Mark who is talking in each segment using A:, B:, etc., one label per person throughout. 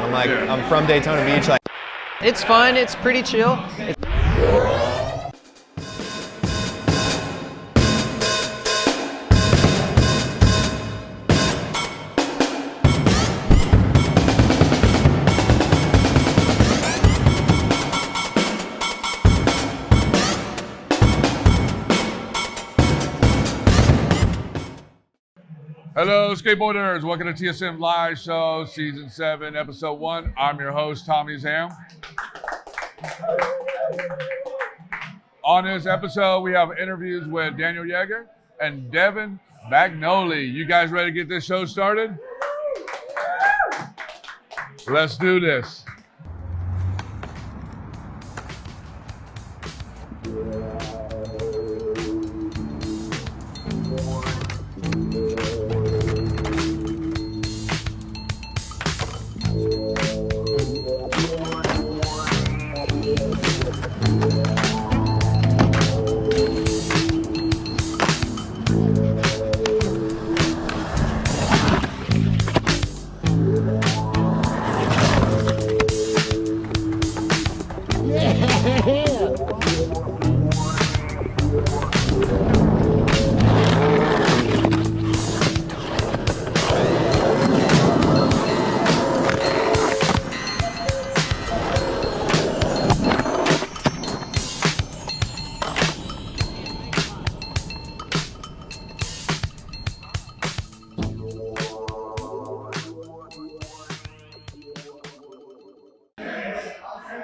A: I'm like, I'm from Daytona Beach. Like, it's fun. It's pretty chill.
B: Hello, skateboarders. Welcome to TSM Live Show, Season 7, Episode 1. I'm your host, Tommie Zam. On this episode, we have interviews with Yeager and Devin Bagnoli. You guys ready to get this show started? Let's do this.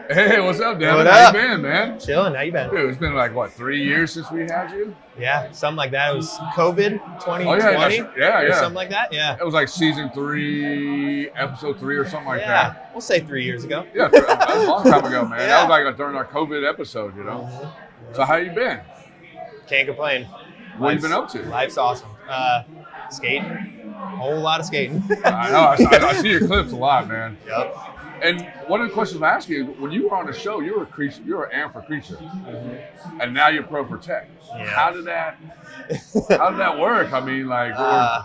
B: Hey, what's up, Devin?
A: What
B: How
A: up?
B: you been, man?
A: Chilling. How you been?
B: Dude, it's been like, what, 3 years since we had you?
A: Yeah, something like that. It was COVID 2020
B: yeah,
A: or something like that. Yeah.
B: It was like Season 3, Episode 3 or something like
A: Yeah,
B: that.
A: we'll say 3 years ago.
B: Yeah, that was a long time ago, man.
A: Yeah.
B: That was like during our COVID episode, you know? So how you been?
A: Can't complain.
B: What you been up to?
A: Life's awesome. Skating. A whole lot of skating.
B: I know. I see your clips a lot, man.
A: Yep.
B: And one of the questions I asked you, when you were on the show, you were a creature, you were an AM for Creature, and now you're pro for Tech.
A: Yeah.
B: How did that work? I mean, like,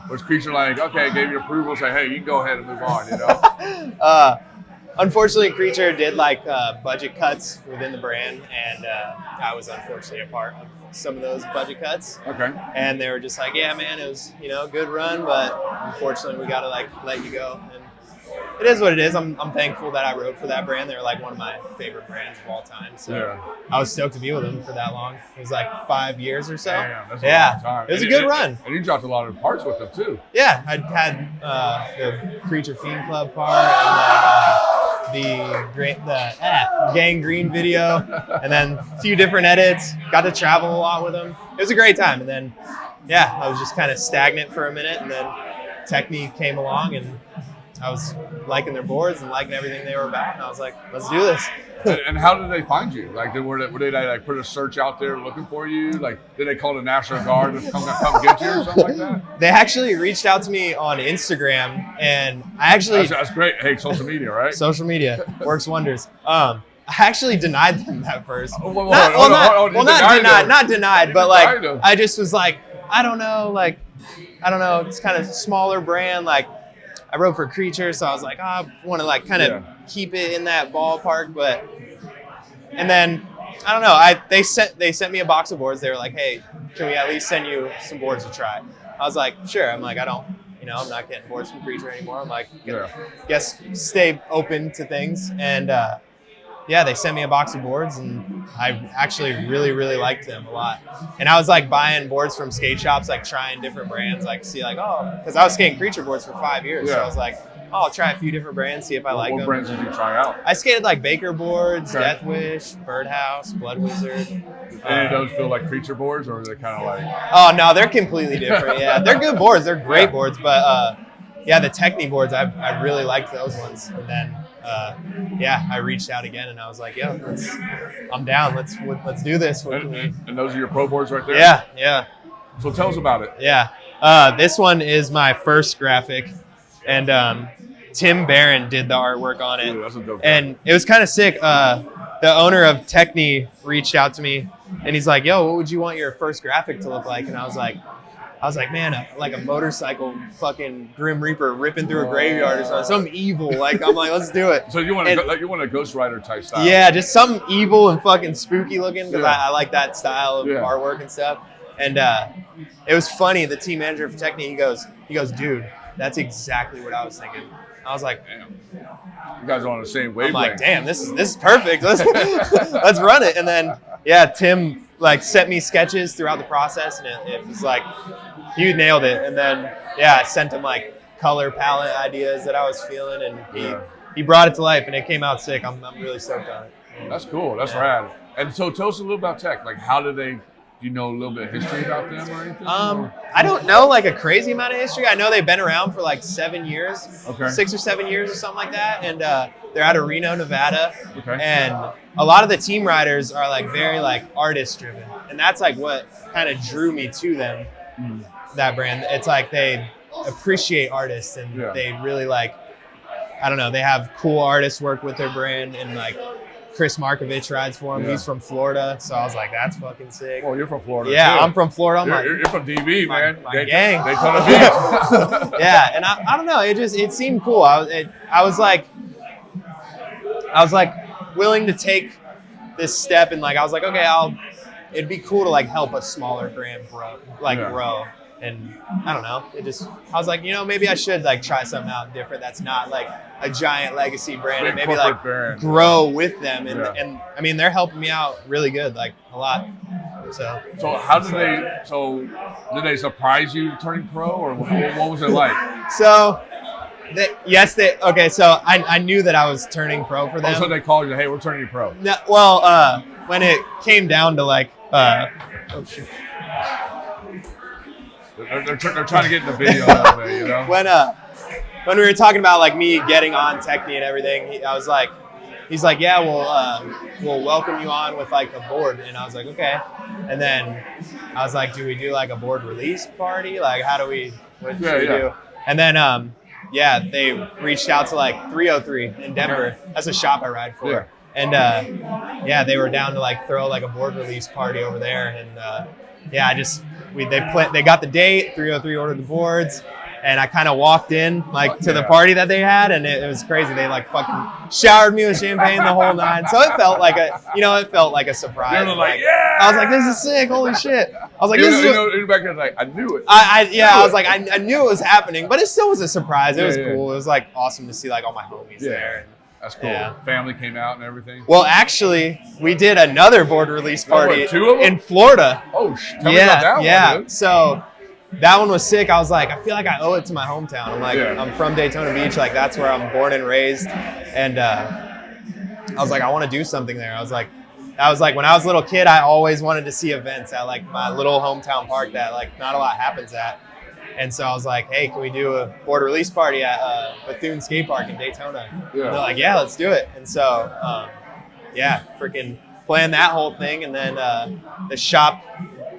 B: was Creature like, okay, gave you approval, say, hey, you can go ahead and move on, you know?
A: Unfortunately, Creature did like budget cuts within the brand, and I was unfortunately a part of some of those budget cuts.
B: Okay.
A: And they were just like, yeah, man, it was, a good run, but unfortunately we got to like let you go. And it is what it is. I'm thankful that I rode for that brand. They're like one of my favorite brands of all time. So
B: Yeah.
A: I was stoked to be with them for that long. It was like 5 years or so.
B: Damn, that's a long time.
A: It was a good run.
B: And you dropped a lot of parts with them too.
A: Yeah, I had the Creature Fiend Club part, and then the Gang Green video, and then a few different edits. Got to travel a lot with them. It was a great time. And then, yeah, I was just kind of stagnant for a minute, and then Technique came along, and I was liking their boards and liking everything they were about, and I was like, let's do this.
B: And how did they find you? Like, were they like put a search out there looking for you? Like, did they call the National Guard to come get you or something like that?
A: They actually reached out to me on Instagram, and I actually
B: that's great. Hey, social media, right?
A: Social media works wonders. I actually denied them at first.
B: Not
A: denied, but like I just was like, I don't know, it's kind of smaller brand. Like I rode for Creature, so I was like, I want to like kind of keep it in that ballpark. But and then I don't know. They sent me a box of boards. They were like, hey, can we at least send you some boards to try? I was like, sure. I'm like, I'm not getting boards from Creature anymore. I'm like, guess stay open to things. And they sent me a box of boards, and I actually really, really liked them a lot. And I was like buying boards from skate shops, like trying different brands, like see like, because I was skating Creature boards for 5 years. So I was like, I'll try a few different brands, see if I like them.
B: What brands did you try out?
A: I skated like Baker boards, Death Wish, Birdhouse, Blood Wizard.
B: Any of those feel like Creature boards, or are they kind of like?
A: Oh no, they're completely different. Yeah, they're good boards. They're great boards, but the Technique boards, I really liked those ones. And then I reached out again, and I was like, I'm down. Let's do this.
B: And those are your pro boards right there?
A: Yeah.
B: So tell us about it.
A: Yeah. This one is my first graphic, and Tim Barron did the artwork on it.
B: Ooh, that's a dope
A: and it was kind of sick. The owner of Techni reached out to me, and he's like, yo, what would you want your first graphic to look like? And I was like, I was like, man, like a motorcycle fucking Grim Reaper ripping through a graveyard or something. Something evil. Like, I'm like, let's do it.
B: So you want a Ghost Rider type style?
A: Yeah, just something evil and fucking spooky looking because I like that style of artwork and stuff. And it was funny. The team manager for Techni, he goes, dude, that's exactly what I was thinking. I was like,
B: damn. You guys are on the same wavelength.
A: I'm like, damn, this is perfect. Let's run it. And then Tim like sent me sketches throughout the process, and it was like he nailed it. And then I sent him like color palette ideas that I was feeling, and he brought it to life, and it came out sick. I'm really stoked on it.
B: That's cool. That's rad. And so tell us a little about Tech. Like, how did they? Do you know a little bit of history about them or anything?
A: I don't know like a crazy amount of history. I know they've been around for like 7 years, 6 or 7 years or something like that. And they're out of Reno, Nevada. Okay. And a lot of the team riders are like very like artist driven. And that's like what kind of drew me to them, that brand. It's like they appreciate artists and they really like, I don't know, they have cool artists work with their brand, and like Chris Markovich rides for him. He's from Florida, so I was like, "That's fucking sick."
B: Oh, you're from Florida?
A: Yeah,
B: too.
A: I'm from Florida.
B: You're from DV, man.
A: My gang.
B: Daytona Beach.
A: Yeah, and I don't know. It seemed cool. I was like willing to take this step, and like I was like, okay, it'd be cool to like help a smaller brand grow. And I don't know. I was like, maybe I should like try something out different that's not like a giant legacy brand, and maybe like grow with them. And I mean, they're helping me out really good, like a lot. So
B: how did they? So did they surprise you turning pro, or what was it like?
A: So. Okay, so I knew that I was turning pro for them.
B: Oh, so they called you, hey, we're turning you pro.
A: No, well, when it came down to like, oh shit.
B: They're trying to get in the video a little bit, you know?
A: When we were talking about like me getting on Techni and everything, he's like, yeah, we'll welcome you on with like a board. And I was like, okay. And then I was like, do we do like a board release party? Like, what should we do? And then, they reached out to like 303 in Denver. That's a shop I ride for. And they were down to like throw like a board release party over there. And they got the date. 303 ordered the boards, and I kind of walked in like to the party that they had, and it was crazy. They like fucking showered me with champagne the whole nine. So it felt like a surprise.
B: Like,
A: I was like, this is sick. Holy shit. I was like,
B: back there, like, I knew it.
A: I was like, I knew it was happening, but it still was a surprise. It was cool. It was like awesome to see like all my homies there.
B: That's cool. Yeah. Family came out and everything.
A: Well, actually, we did another board release party
B: in
A: Florida.
B: Oh, tell me about that one, dude. So
A: that one was sick. I was like, I feel like I owe it to my hometown. I'm like, I'm from Daytona Beach. Like, that's where I'm born and raised. And I was like, I want to do something there. I was like, when I was a little kid, I always wanted to see events at like my little hometown park that like not a lot happens at. And so I was like, hey, can we do a board release party at Bethune Skate Park in Daytona? Yeah. And they're like, yeah, let's do it. And so, freaking planned that whole thing. And then the shop,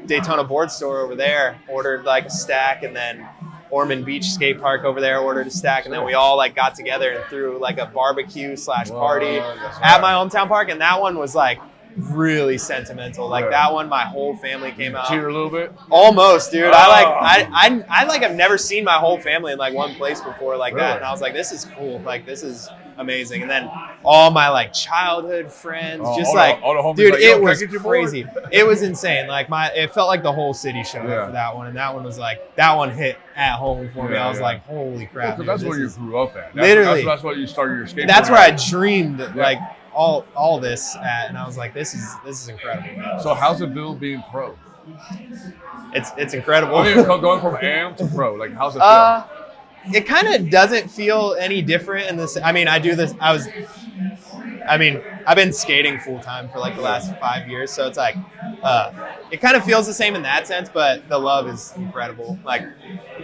A: Daytona Board Store over there, ordered like a stack. And then Ormond Beach Skate Park over there ordered a stack. And then we all like got together and threw like a barbecue / party at my hometown park. And that one was like really sentimental. Like that one, my whole family came out.
B: Tear a little bit?
A: Almost, dude. I like have never seen my whole family in like one place before like that. And I was like, this is cool. Like, this is amazing. And then all my like childhood friends, all the dude, like, it was crazy. It was insane. Like it felt like the whole city showed up for that one. And that one was like, that one hit at home for me. I was like, holy crap.
B: Because that's where you grew up at.
A: Literally.
B: That's where you started your skateboarding.
A: That's where I dreamed like all this at, and I was like, this is incredible, man.
B: So how's it feel being pro?
A: It's incredible.
B: I mean, going from am to pro, like how's it feel?
A: It kind of doesn't feel any different in this. I mean, I've been skating full time for like the last 5 years, so it's like it kind of feels the same in that sense, but the love is incredible. Like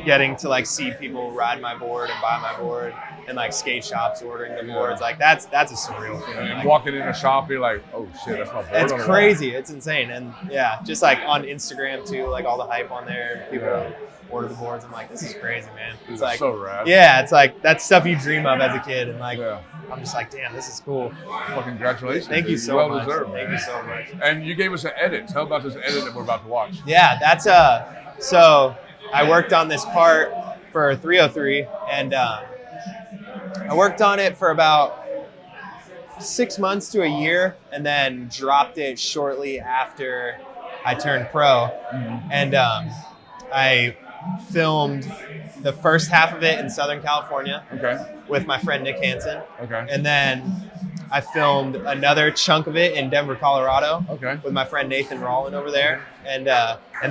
A: getting to like see people ride my board and buy my board, and like skate shops ordering the boards, like that's a surreal feeling.
B: And
A: like,
B: walking in a shop, you're like, oh shit, that's my board.
A: It's crazy. It's insane. And just like on Instagram too, like all the hype on there, people order the boards. I'm like, this is crazy, man. It's like
B: so rad.
A: Yeah, it's like that's stuff you dream of as a kid, and like I'm just like, damn, this is cool.
B: Fucking congratulations.
A: Thank you so much.
B: Well deserved.
A: Thank you so much.
B: And you gave us an edit. Tell about this edit that we're about to watch.
A: Yeah, that's so I worked on this part for 303, and I worked on it for about 6 months to a year, and then dropped it shortly after I turned pro. And I filmed the first half of it in Southern California with my friend Nick Hansen. And then I filmed another chunk of it in Denver, Colorado with my friend Nathan Rollin over there. And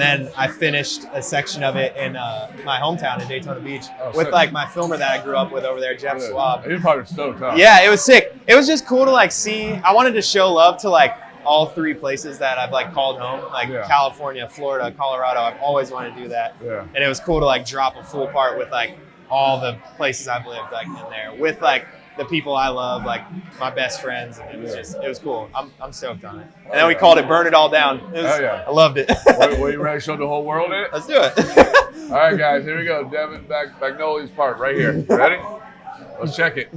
A: then I finished a section of it in my hometown in Daytona Beach with like my filmer that I grew up with over there, Jeff Swab.
B: You're probably stoked, huh?
A: Yeah, it was sick. It was just cool to like see. I wanted to show love to like all 3 places that I've like called home, like California, Florida, Colorado. I've always wanted to do that. And it was cool to like drop a full part with like all the places I've lived like in there with like the people I love, like my best friends, and it was cool. I'm stoked on it. And then we called it Burn It All Down. I loved it.
B: Were you ready to show the whole world it?
A: Let's do it.
B: All right, guys, here we go. Devin Bagnoli's part right here. Ready? Let's check it.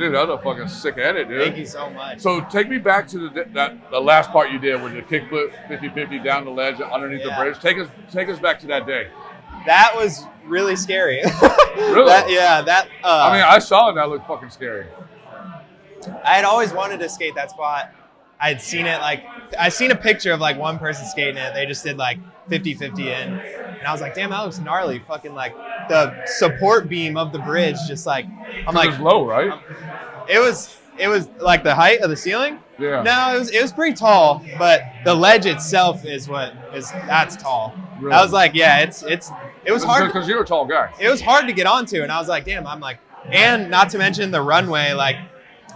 B: Dude, that was a fucking sick edit, dude.
A: Thank you so much.
B: So take me back to the last part you did with the kickflip 50-50 down the ledge underneath the bridge. Take us back to that day.
A: That was really scary.
B: Really?
A: I
B: mean, I saw it. That looked fucking scary.
A: I had always wanted to skate that spot. I had seen it I seen a picture of like one person skating it. They just did like 50-50 in. And I was like, damn, that looks gnarly. Fucking like the support beam of the bridge just like, I'm like.
B: It was low, right?
A: It was like the height of the ceiling.
B: Yeah.
A: No, it was pretty tall, but the ledge itself that's tall.
B: Really?
A: I was like, yeah, it was hard.
B: Because you're a tall guy.
A: It was hard to get onto, and I was like, damn, and not to mention the runway, like,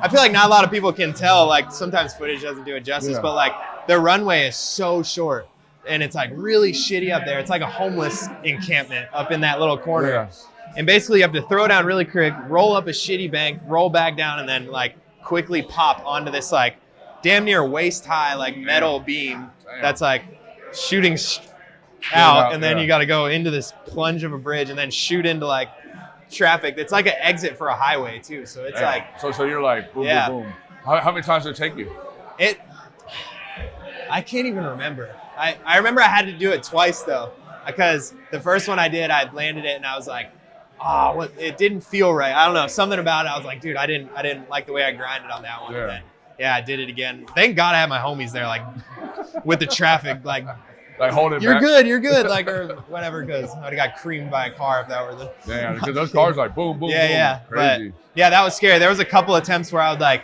A: I feel like not a lot of people can tell, like, sometimes footage doesn't do it justice, but like, the runway is so short, and it's like really shitty up there. It's like a homeless encampment up in that little corner.
B: Yeah.
A: And basically, you have to throw down really quick, roll up a shitty bank, roll back down, and then like quickly pop onto this like damn near waist high like metal beam that's like shooting out, and then you got to go into this plunge of a bridge and then shoot into like traffic. It's like an exit for a highway too, so it's like
B: so you're like boom boom boom. How many times did it take you?
A: I can't even remember. I remember I had to do it twice though, because the first one I did, I landed it and I was like, it didn't feel right. I don't know, something about it. I was like, dude, I didn't like the way I grinded on that one.
B: Yeah.
A: And then, I did it again. Thank God I had my homies there, like with the traffic, like
B: holding
A: you're
B: back.
A: You're good, like, or whatever, because I would have got creamed by a car if that were the.
B: Yeah, because those cars like boom, boom, boom.
A: Yeah.
B: Crazy.
A: But, yeah, that was scary. There was a couple attempts where I would like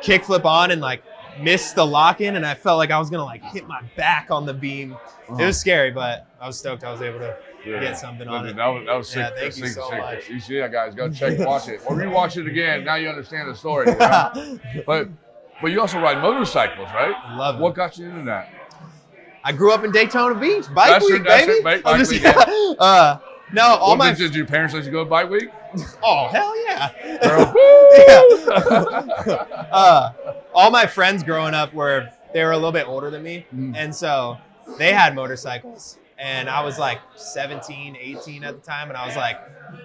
A: kickflip on and like miss the lock in, and I felt like I was gonna like hit my back on the beam. It was scary, but I was stoked I was able to get something on it.
B: That was sick.
A: Yeah, thank you so much.
B: You see that, guys? Go watch it, or rewatch it again. Now you understand the story. You know? But you also ride motorcycles, right?
A: Love it.
B: What got you into that?
A: I grew up in Daytona Beach, bike week, baby.
B: Bike week,
A: no, all my.
B: Did your parents let you go to bike week?
A: Oh hell yeah!
B: Yeah.
A: All my friends growing up they were a little bit older than me, and so they had motorcycles, and I was like 17, 18 at the time, and I was like,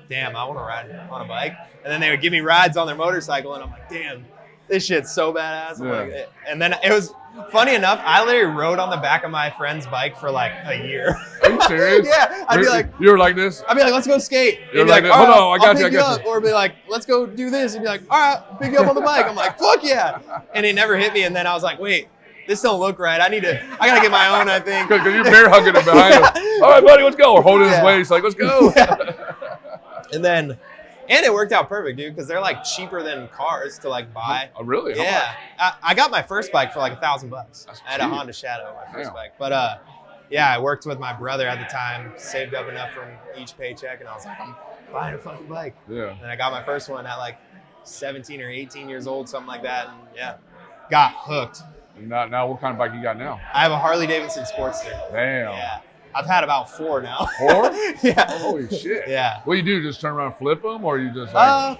A: damn, I want to ride on a bike. And then they would give me rides on their motorcycle, and I'm like, damn, this shit's so badass. Like, and then it was funny enough, I literally rode on the back of my friend's bike for like a year.
B: Are you serious?
A: Yeah. I'd be like,
B: you were like this?
A: I'd be like, let's go skate.
B: You're like, hold on, I got you.
A: Or be like, let's go do this. And be like, all right, pick you up on the bike. I'm like, fuck yeah. And it never hit me. And then I was like, wait, this don't look right. I gotta get my own, I think.
B: Because you're bear hugging him behind him. All right, buddy, let's go. Or holding his waist, like, let's go.
A: And it worked out perfect, dude, because they're like cheaper than cars to like buy.
B: Oh, really?
A: Yeah. I got my first bike for like $1,000. I had a Honda Shadow, my first bike. But I worked with my brother at the time, saved up enough from each paycheck, and I was like, I'm buying a fucking bike. Yeah. And I got my first one at like 17 or 18 years old, something like that, and got hooked.
B: Now, what kind of bike you got now?
A: I have a Harley Davidson Sportster.
B: Damn.
A: Yeah. I've had about 4 now.
B: 4?
A: Yeah.
B: Holy shit.
A: Yeah.
B: What do you do? Just turn around and flip them, or you just like?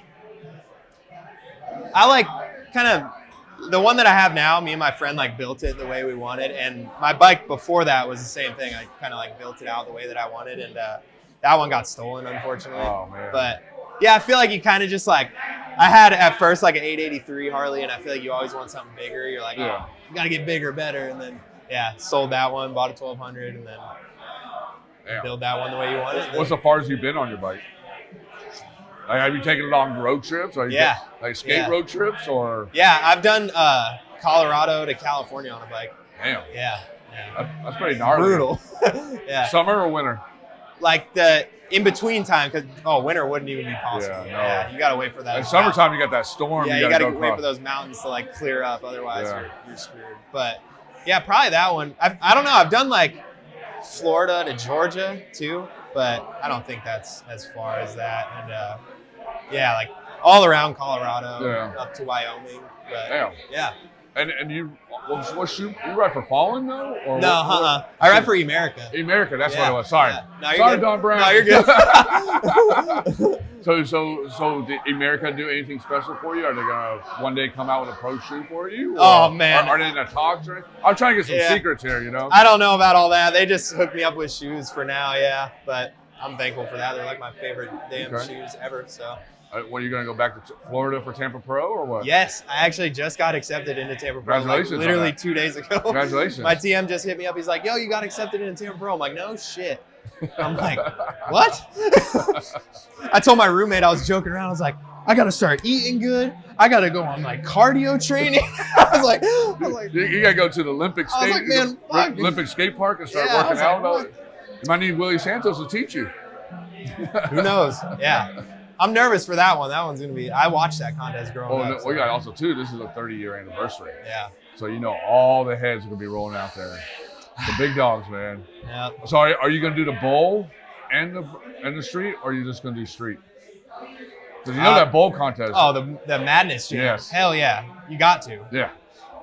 A: I like kind of the one that I have now. Me and my friend like built it the way we wanted, and my bike before that was the same thing. I kind of like built it out the way that I wanted, and that one got stolen, unfortunately.
B: Oh man.
A: But yeah, I feel like you kind of just like I had at first like an 883 Harley, and I feel like you always want something bigger. You're like, oh, you got to get bigger, better, and then sold that one, bought a 1200, and then. Build that one the way you want it.
B: What's the farthest you've been on your bike? Like, have you taken long road trips? Or like skate road trips, or? Yeah, I've done Colorado to California on a bike. Damn. Yeah. That's pretty gnarly. Brutal. Yeah. Summer or winter? Like the in between time, because winter wouldn't even be possible. Yeah, you gotta wait for that. In summertime, you got that storm. Yeah, you gotta wait for those mountains to like clear up. Otherwise, you're screwed. But yeah, probably that one. I don't know. I've done like Florida to Georgia too, but I don't think that's as far as that. And like all around Colorado, up to Wyoming. But, yeah. And you ride for Fallen though? Or no, I ride for Eateriry. Eateriry, that's what it was. Sorry. No, sorry, Don Brown. No, you're good. So did Eateriry do anything special for you? Are they gonna one day come out with a pro shoe for you? Oh man, are they in the talks or anything? I'm trying to get some secrets here, you know. I don't know about all that. They just hooked me up with shoes for now, but
A: I'm thankful for that. They're like my favorite damn shoes ever. So.
B: What, are you going to go back to Florida for Tampa Pro or what?
A: Yes, I actually just got accepted into Tampa Pro.
B: Congratulations!
A: Like, literally 2 days ago.
B: Congratulations!
A: My TM just hit me up. He's like, "Yo, you got accepted into Tampa Pro." I'm like, "No shit." I'm like, "What?" I told my roommate, I was joking around. I was like, "I got to start eating good. I got to go on like cardio training." I was like,
B: "You got to go to the Olympic skate park and start working out." You might need Willie Santos to teach you.
A: Who knows? Yeah. I'm nervous for that one. That one's going to be – I watched that contest growing up.
B: We got also, too, this is a 30-year anniversary.
A: Yeah.
B: So, all the heads are going to be rolling out there. The big dogs, man.
A: Yeah.
B: So, are you going to do the bowl and the street, or are you just going to do street? Because that bowl contest.
A: Oh, the Madness Jam.
B: Yes.
A: Hell yeah. You got to.
B: Yeah.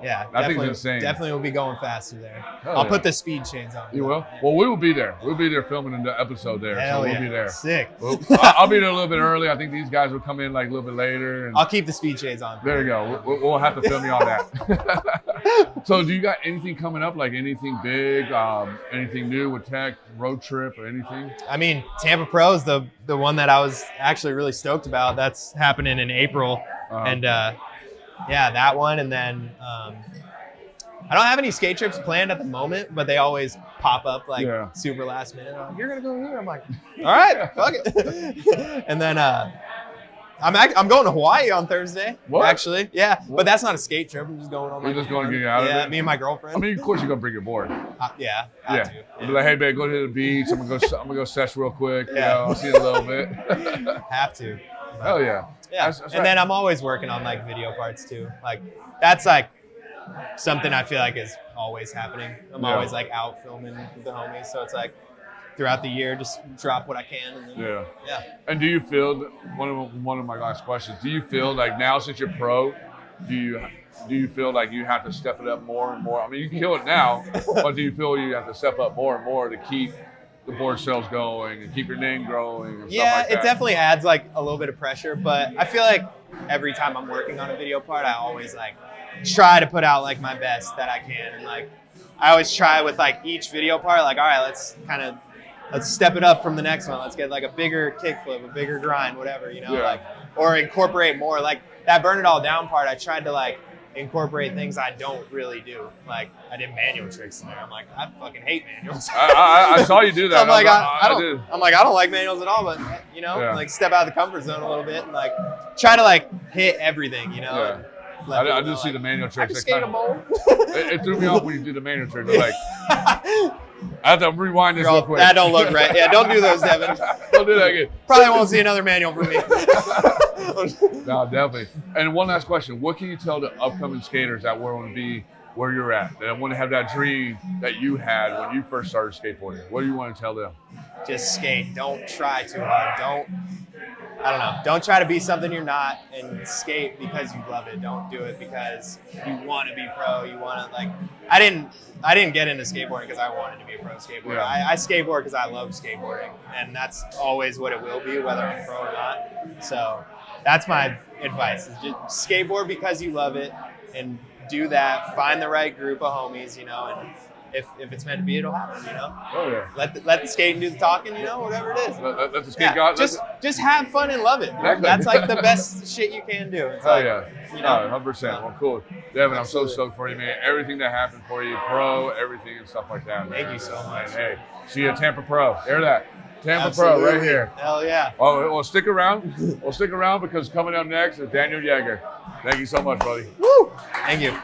A: Yeah,
B: that thing's insane.
A: Definitely will be going faster there. I'll put the speed chains on.
B: You will? Well, we will be there. We'll be there filming the episode there.
A: Hell
B: so we'll be there.
A: Sick.
B: I'll be there a little bit early. I think these guys will come in like a little bit later. And
A: I'll keep the speed chains on.
B: There you go. We'll have to film you on that. So do you got anything coming up, like anything big, anything new with tech, road trip or anything? I
A: mean, Tampa Pro is the one that I was actually really stoked about. That's happening in April. And yeah, that one. And then I don't have any skate trips planned at the moment, but they always pop up like super last minute. Like, you're going to go here? I'm like, all right, fuck it. And then I'm going to Hawaii on Thursday.
B: What?
A: Actually. Yeah, but that's not a skate trip. I'm just going on.
B: You're just going to get out of it?
A: Yeah, me and my girlfriend.
B: I mean, of course you're going to bring your board.
A: Yeah.
B: Be like, hey, babe, go to the beach. I'm going to go sesh real quick. I'll see you in a little bit.
A: Have to.
B: Hell yeah.
A: Yeah, that's and then I'm always working on like video parts too. Like that's like something I feel like is always happening. I'm always like out filming with the homies, so it's like throughout the year, just drop what I can. And then, yeah.
B: And do you feel one of my last questions? Do you feel like now since you're pro, do you feel like you have to step it up more and more? I mean, you can kill it now, but do you feel you have to step up more and more to keep the board sales going and keep your name growing and stuff like that?
A: It definitely adds like a little bit of pressure, but I feel like every time I'm working on a video part, I always like try to put out like my best that I can. And like I always try with like each video part, like, all right, let's step it up from the next one. Let's get like a bigger kickflip, a bigger grind, whatever, like, or incorporate more. Like that burn it all down part, I tried to like incorporate things I don't really do. Like I did manual tricks in there. I'm like, I fucking hate manuals.
B: I saw you do that.
A: I'm like, I don't like manuals at all, but like step out of the comfort zone a little bit and like try to like hit everything,
B: I do see the manual tricks.
A: I can skate a bowl.
B: It threw me off when you do the manual tricks. Like, I have to rewind this real quick.
A: That don't look right. Yeah, don't do those, Devin.
B: Don't do that again.
A: Probably won't see another manual from me.
B: No, definitely. And one last question. What can you tell the upcoming skaters that want to be where you're at, that want to have that dream that you had when you first started skateboarding? What do you want to tell them?
A: Just skate. Don't try too hard. Don't try to be something you're not, and skate because you love it. Don't do it because you want to be pro. You want to like. I didn't get into skateboarding because I wanted to be a pro skateboarder. I skateboard because I love skateboarding, and that's always what it will be, whether I'm pro or not. So that's my advice: is just skateboard because you love it, and do that. Find the right group of homies, and if it's meant to be, it'll happen,
B: Oh yeah.
A: Let the skating do the talking, whatever it is.
B: Let the skate go.
A: Just have fun and love it. Exactly. That's like the best shit you can do. It's like,
B: yeah. 100%. Well, cool. Devin, I'm so stoked for you, man. Everything that happened for you, pro, everything and stuff like that, man.
A: Thank you so much.
B: And, hey, see you at Tampa Pro. Hear that? Tampa Pro right here.
A: Hell yeah.
B: Oh, well, stick around. We'll stick around because coming up next is Daniel Yeager. Thank you so much, buddy.
A: Woo! Thank you.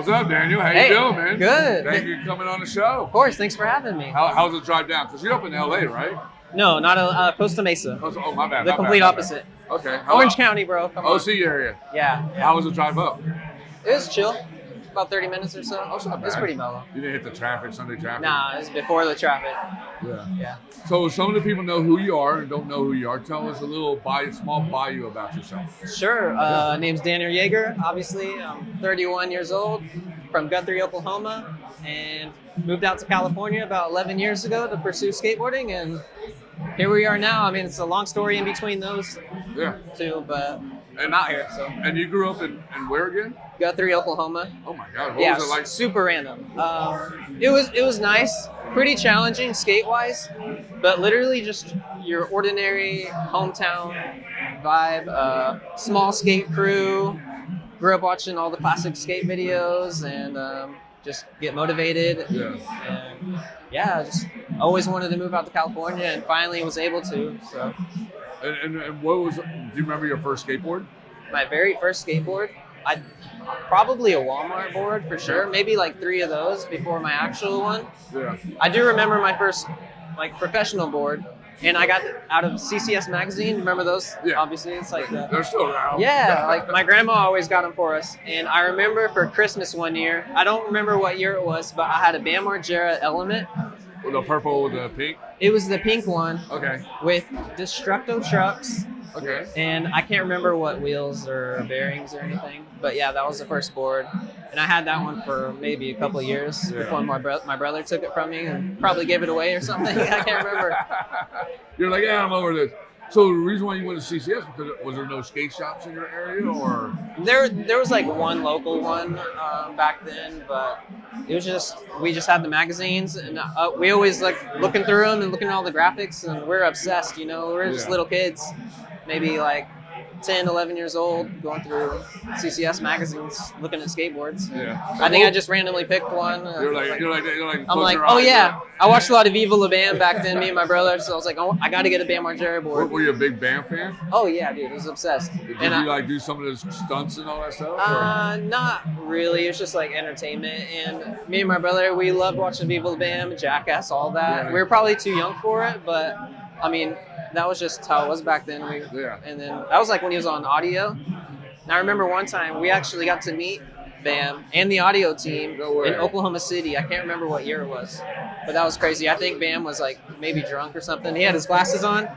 B: What's up, Daniel? How you doing, man?
C: Good.
B: Thank you for coming on the show.
C: Of course. Thanks for having me.
B: How's the drive down? Because you're up in LA, right?
C: No, not Costa Mesa.
B: Oh, my bad.
C: The complete opposite.
B: Okay.
C: Orange County, bro. Come on.
B: OC area.
C: Yeah.
B: How was the drive up?
C: It was chill. About 30 minutes or so.
B: Oh, it's not bad.
C: It's pretty mellow.
B: You didn't hit the traffic, Sunday traffic?
C: Nah, it was before the traffic.
B: Yeah. So some of the people know who you are and don't know who you are. Tell us a little small bio about yourself.
C: Sure. Name's Daniel Yeager, obviously. I'm 31 years old, from Guthrie, Oklahoma, and moved out to California about 11 years ago to pursue skateboarding, and here we are now. I mean, it's a long story in between those two, but I'm out here. So.
B: And you grew up in where again?
C: Guthrie, Oklahoma.
B: Oh my God! What was it like?
C: Super random. It was nice, pretty challenging skate-wise, but literally just your ordinary hometown vibe. Small skate crew. Grew up watching all the classic skate videos and just get motivated. Yeah. Just always wanted to move out to California and finally was able to. So.
B: And what was? Do you remember your first skateboard?
C: My very first skateboard. Probably a Walmart board for sure. Maybe like 3 of those before my actual one.
B: Yeah.
C: I do remember my first like professional board, and I got out of CCS magazine. Remember those?
B: Yeah.
C: Obviously, it's like
B: they're still around.
C: Yeah, like my grandma always got them for us. And I remember for Christmas one year, I don't remember what year it was, but I had a Bam Margera Element.
B: With the purple with the pink?
C: It was the pink one.
B: Okay.
C: With Destructo trucks.
B: Okay.
C: And I can't remember what wheels or bearings or anything, but yeah, that was the first board. And I had that one for maybe a couple of years before my brother took it from me and probably gave it away or something. I can't remember.
B: You're like, yeah, I'm over this. So the reason why you went to CCS, because was there no skate shops in your area, or?
C: There was like one local one back then, but it was we just had the magazines, and we always like looking through them and looking at all the graphics, and we're obsessed, you know, we're just little kids, maybe like 10, 11 years old, going through CCS magazines, looking at skateboards.
B: Yeah.
C: I think I just randomly picked one.
B: You're like.
C: I'm like, oh yeah. I watched a lot of Viva La Bam back then, me and my brother. So I was like, oh, I got to get a Bam Margera board.
B: Were you a big Bam fan?
C: Oh yeah, dude, I was obsessed.
B: Did you like do some of those stunts and all that stuff?
C: Not really. It was just like entertainment. And me and my brother, we loved watching Viva La Bam, Jackass, all that.
B: Yeah.
C: We were probably too young for it, but I mean, that was just how it was back then. And then that was like when he was on audio. And I remember one time we actually got to meet Bam and the audio team in Oklahoma City. I can't remember what year it was, but that was crazy. I think Bam was like maybe drunk or something. He had his glasses on,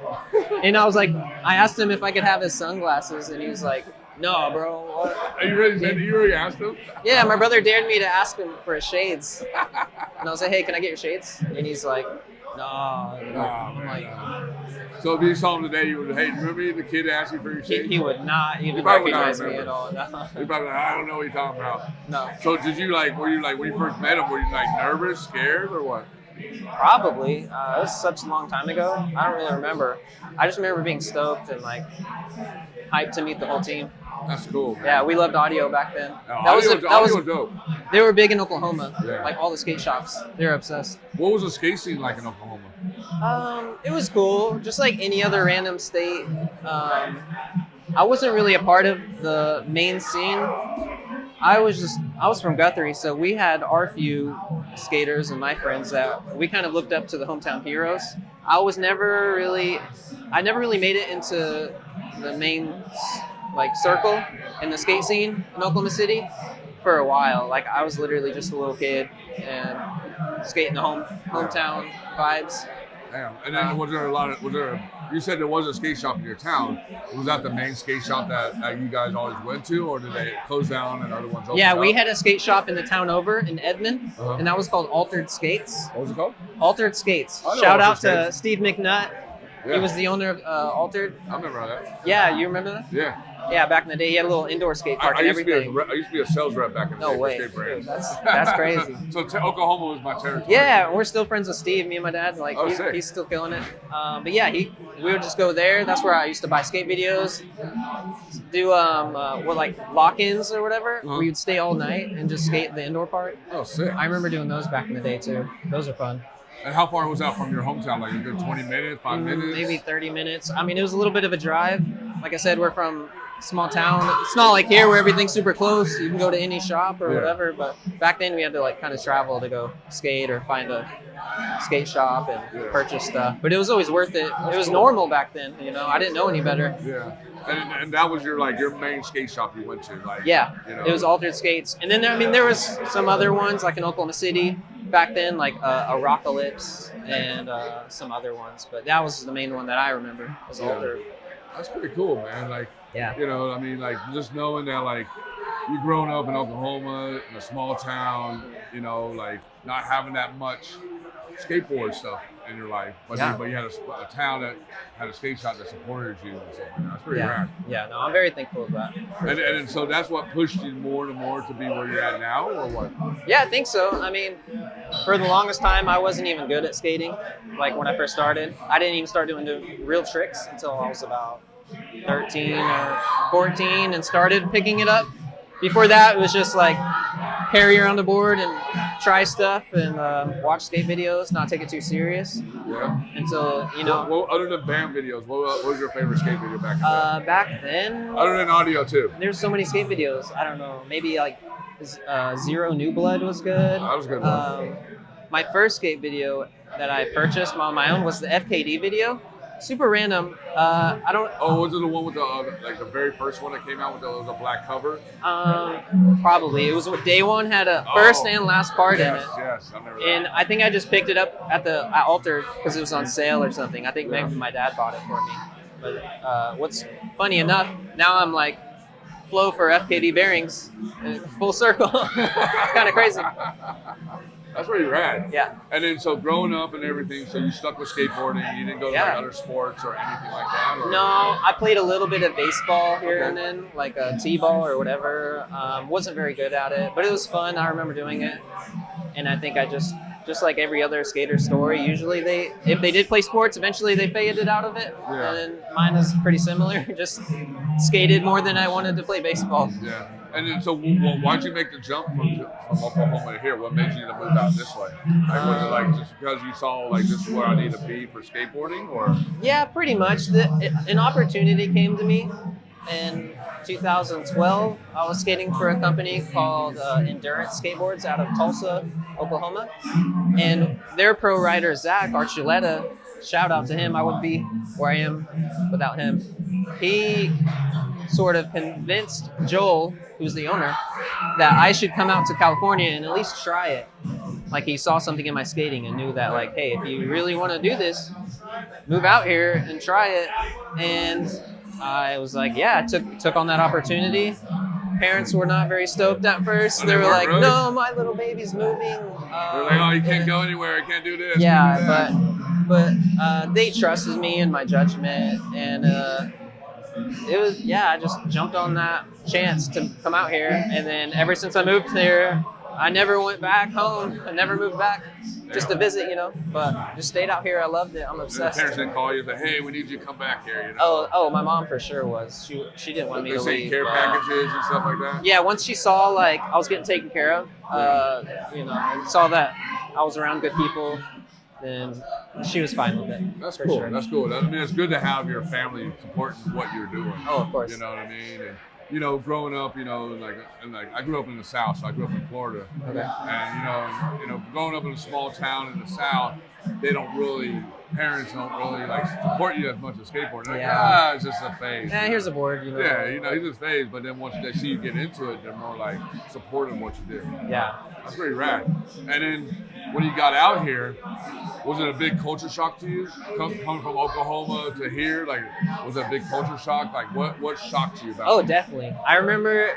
C: and I was like, I asked him if I could have his sunglasses, and he was like, no, bro. What?
B: Are you ready? You already asked him?
C: Yeah, my brother dared me to ask him for his shades, and I was like, hey, can I get your shades? And he's like, no. I'm like,
B: so if you saw him today, you would, hey, remember the kid asked you for your shades?
C: He would not even recognize me at all. No.
B: He probably like, I don't know what you're talking about.
C: No.
B: So were you like, when you first met him, were you like nervous, scared, or what?
C: Probably. It was such a long time ago. I don't really remember. I just remember being stoked and like hyped to meet the whole team.
B: That's cool, man.
C: Yeah, we loved audio back then.
B: Audio was dope.
C: They were big in Oklahoma.
B: Yeah.
C: Like all the skate shops. They were obsessed.
B: What was the skate scene like in Oklahoma?
C: It was cool. Just like any other random state. I wasn't really a part of the main scene. I was from Guthrie, so we had our few skaters and my friends that we kind of looked up to the hometown heroes. I never really made it into the main like circle in the skate scene in Oklahoma City for a while. Like I was literally just a little kid and skating the hometown vibes.
B: Damn. And then you said there was a skate shop in your town. Was that the main skate shop that you guys always went to, or did they close down and other ones opened
C: Yeah,
B: up?
C: we had a skate shop in the town over in Edmond, and that was called Altered Skates.
B: What was it called?
C: Altered Skates. Shout out to Steve McNutt. Yeah. He was the owner of Altered.
B: I remember that.
C: Yeah, you remember that?
B: Yeah.
C: Yeah, back in the day, he had a little indoor skate park and everything.
B: I used to be a sales rep back in the day.
C: No way.
B: Dude,
C: that's crazy.
B: So Oklahoma was my territory.
C: Yeah, we're still friends with Steve, me and my dad. Like he's still killing it. But yeah, we would just go there. That's where I used to buy skate videos, do like lock-ins or whatever. Where you'd stay all night and just skate the indoor part.
B: Oh, sick.
C: I remember doing those back in the day too. Those are fun.
B: And how far was that from your hometown? Like a good 20 minutes, 5 minutes?
C: Maybe 30 minutes. I mean, it was a little bit of a drive. Like I said, we're from small town. It's not like here where everything's super close. You can go to any shop or whatever. But back then we had to like kind of travel to go skate or find a skate shop and purchase stuff. But it was always worth it. It was normal back then. You know, I didn't know any better.
B: Yeah. And that was your main skate shop you went to, like.
C: Yeah,
B: you know.
C: It was Altered Skates, and then there was some other ones like in Oklahoma City back then, like a Rockalypse and some other ones, but that was the main one that I remember was Altered.
B: That's pretty cool, man. Like, you know, I mean, like just knowing that like you growing up in Oklahoma in a small town, you know, like not having that much skateboard stuff in your life, but you had a town that had a skate shop that supported you and stuff like that. That's pretty rad.
C: Yeah, no, I'm very thankful of that.
B: And so that's what pushed you more and more to be where you're at now, or what?
C: Yeah, I think so. I mean, for the longest time, I wasn't even good at skating. Like when I first started, I didn't even start doing the real tricks until I was about 13 or 14 and started picking it up. Before that, it was just like carry around the board and try stuff and watch skate videos, not take it too serious.
B: Yeah.
C: Until, you know.
B: Well, other than band videos, what was your favorite skate video back then?
C: Back then?
B: Other than audio, too.
C: There's so many skate videos. I don't know. Maybe like Zero New Blood was good.
B: That was a good one.
C: My first skate video that I purchased on my own was the FKD video. Super random. I don't.
B: Oh, was it the one with the like the very first one that came out with the black cover?
C: Probably. It was what Day One had a first and last part in it.
B: Yes, I remember that.
C: And I think I just picked it up at Altered because it was on sale or something. I think maybe my dad bought it for me. But what's funny enough, now I'm like flow for FKD bearings, full circle. It's kind of crazy.
B: That's where you're at.
C: Yeah.
B: And then so growing up and everything, so you stuck with skateboarding. You didn't go to like other sports or anything like that? Or?
C: No, I played a little bit of baseball here and then, like a t-ball or whatever. Wasn't very good at it, but it was fun. I remember doing it. And I think I just like every other skater story, usually if they did play sports, eventually they faded out of it. Yeah. And mine is pretty similar. Just skated more than I wanted to play baseball.
B: Yeah. And then, so why'd you make the jump from Oklahoma to here? What made you to move out this way? Like, was it like just because you saw like this is where I need to be for skateboarding, or? Yeah,
C: pretty much. An opportunity came to me in 2012. I was skating for a company called Endurance Skateboards out of Tulsa, Oklahoma, and their pro rider Zach Archuleta. Shout out to him. I wouldn't be where I am without him. He sort of convinced Joel, who's the owner, that I should come out to California and at least try it. Like he saw something in my skating and knew that like, hey, if you really want to do this, move out here and try it. And I was like, yeah, I took on that opportunity. Parents were not very stoked at first. They were like, really? No, my little baby's moving.
B: They're like, oh, you can't go anywhere. You can't do this.
C: Yeah, but they trusted me and my judgment. And it was, I just jumped on that chance to come out here. And then ever since I moved here, I never went back home. I never moved back just to visit, but just stayed out here. I loved it. I'm obsessed.
B: The parents didn't call you and say, hey, we need you to come back here,
C: Oh, my mom for sure was. She didn't want me to leave.
B: Care packages and stuff like that?
C: Yeah, once she saw, like, I was getting taken care of, and saw that I was around good people, then she was fine with it.
B: That's cool. Sure. That's cool. I mean, it's good to have your family supporting what you're doing.
C: Oh, of course.
B: You know what I mean? And, growing up, like I grew up in the South, so I grew up in Florida.
C: Okay.
B: And growing up in a small town in the South, parents don't really like support you as much as skateboarding. Like, it's just a phase.
C: Yeah, here's a board.
B: Yeah, it's just a phase. But then once they see you get into it, they're more like supportive of what you do.
C: Yeah.
B: That's pretty rad. And then when you got out here, was it a big culture shock to you? Coming from Oklahoma to here, like, was it a big culture shock? Like, what shocked you about it?
C: Oh, definitely. I remember,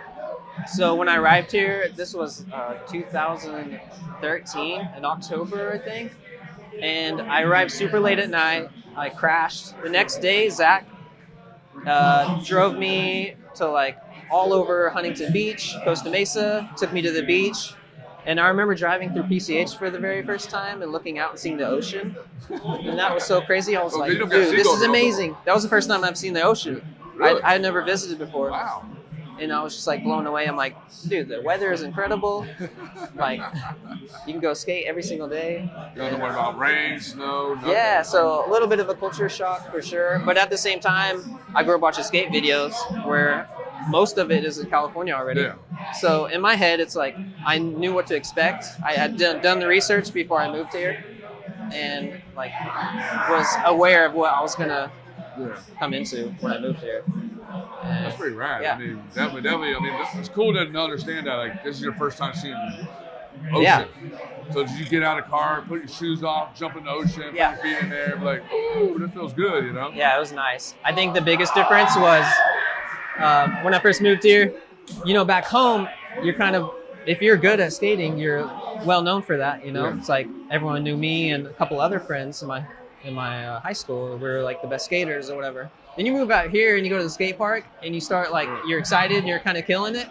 C: so when I arrived here, this was 2013 in October, I think. And I arrived super late at night. I crashed. The next day, Zach drove me to like all over Huntington Beach, Costa Mesa, took me to the beach. And I remember driving through PCH for the very first time and looking out and seeing the ocean. And that was so crazy. I was like, dude, this is amazing. That was the first time I've seen the ocean.
B: Really?
C: I had never visited before.
B: Wow.
C: and I was just like blown away. I'm like, dude, the weather is incredible. Like, you can go skate every single day.
B: You don't have to worry about rain, snow, nothing.
C: Yeah, so a little bit of a culture shock for sure. But at the same time, I grew up watching skate videos where most of it is in California already.
B: Yeah.
C: So in my head, it's like I knew what to expect. I had done the research before I moved here, and like was aware of what I was gonna come into when I moved here. And
B: that's pretty rad.
C: Yeah.
B: I mean, definitely. I mean, it's cool to understand that. Like, this is your first time seeing ocean.
C: Yeah.
B: So did you get out of the car, put your shoes off, jump in the ocean, put your feet in there, be like, ooh, this feels good, you know?
C: Yeah, it was nice. I think the biggest difference was when I first moved here. You know, back home, you're kind of, if you're good at skating, you're well known for that. You know, It's like everyone knew me and a couple other friends in my high school. We were like the best skaters or whatever. Then you move out here and you go to the skate park and you start like you're excited and you're kind of killing it.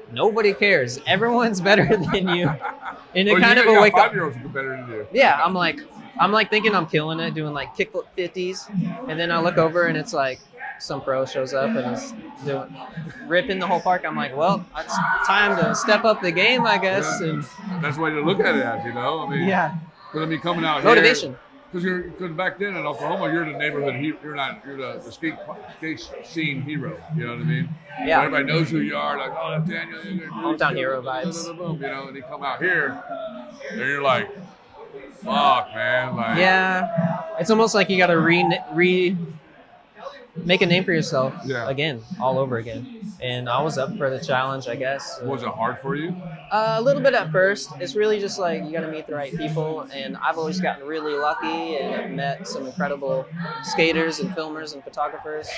C: Nobody cares. Everyone's better than you. And it kind of a wake up.
B: 5-year-olds are better than you.
C: Yeah, I'm like thinking I'm killing it, doing like kickflip 50s, and then I look over and it's like some pro shows up and is ripping the whole park. I'm like, well, it's time to step up the game, I guess.
B: Yeah.
C: And
B: that's the way to look at it as, you know? I mean, because I mean, coming out
C: motivation.
B: Here. Because back then in Oklahoma, you're the neighborhood hero. You're the skate scene hero. You know what I mean?
C: Yeah.
B: So everybody knows who you are. Like, oh, that's Daniel.
C: Hometown hero vibes.
B: You know, and you come out here, and you're like, fuck, man. Like,
C: yeah, it's almost like you got to make a name for yourself again, all over again. And I was up for the challenge, I guess.
B: Was it hard for you?
C: A little bit at first. It's really just like you got to meet the right people. And I've always gotten really lucky and I've met some incredible skaters and filmers and photographers.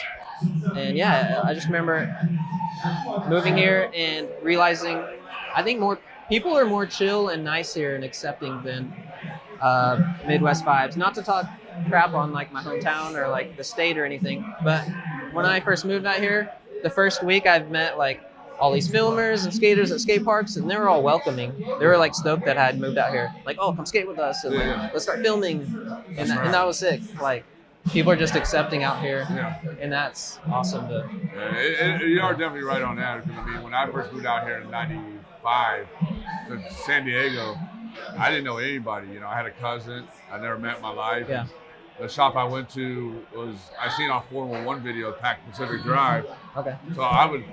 C: And yeah, I just remember moving here and realizing I think more people are more chill and nice here and accepting than Midwest vibes. Not to talk crap on like my hometown or like the state or anything, but when I first moved out here, the first week I've met like all these filmers and skaters at skate parks, and they were all welcoming. They were like stoked that I had moved out here, like, oh, come skate with us and like, let's start filming. And that was sick. Like, people are just accepting out here, and that's awesome.
B: You are definitely right on that. Because I mean, when I first moved out here in '95 to San Diego, I didn't know anybody. You know, I had a cousin I never met in my life.
C: Yeah.
B: The shop I went to was, I seen on 411 video, Pac Pacific Drive.
C: Okay.
B: So I would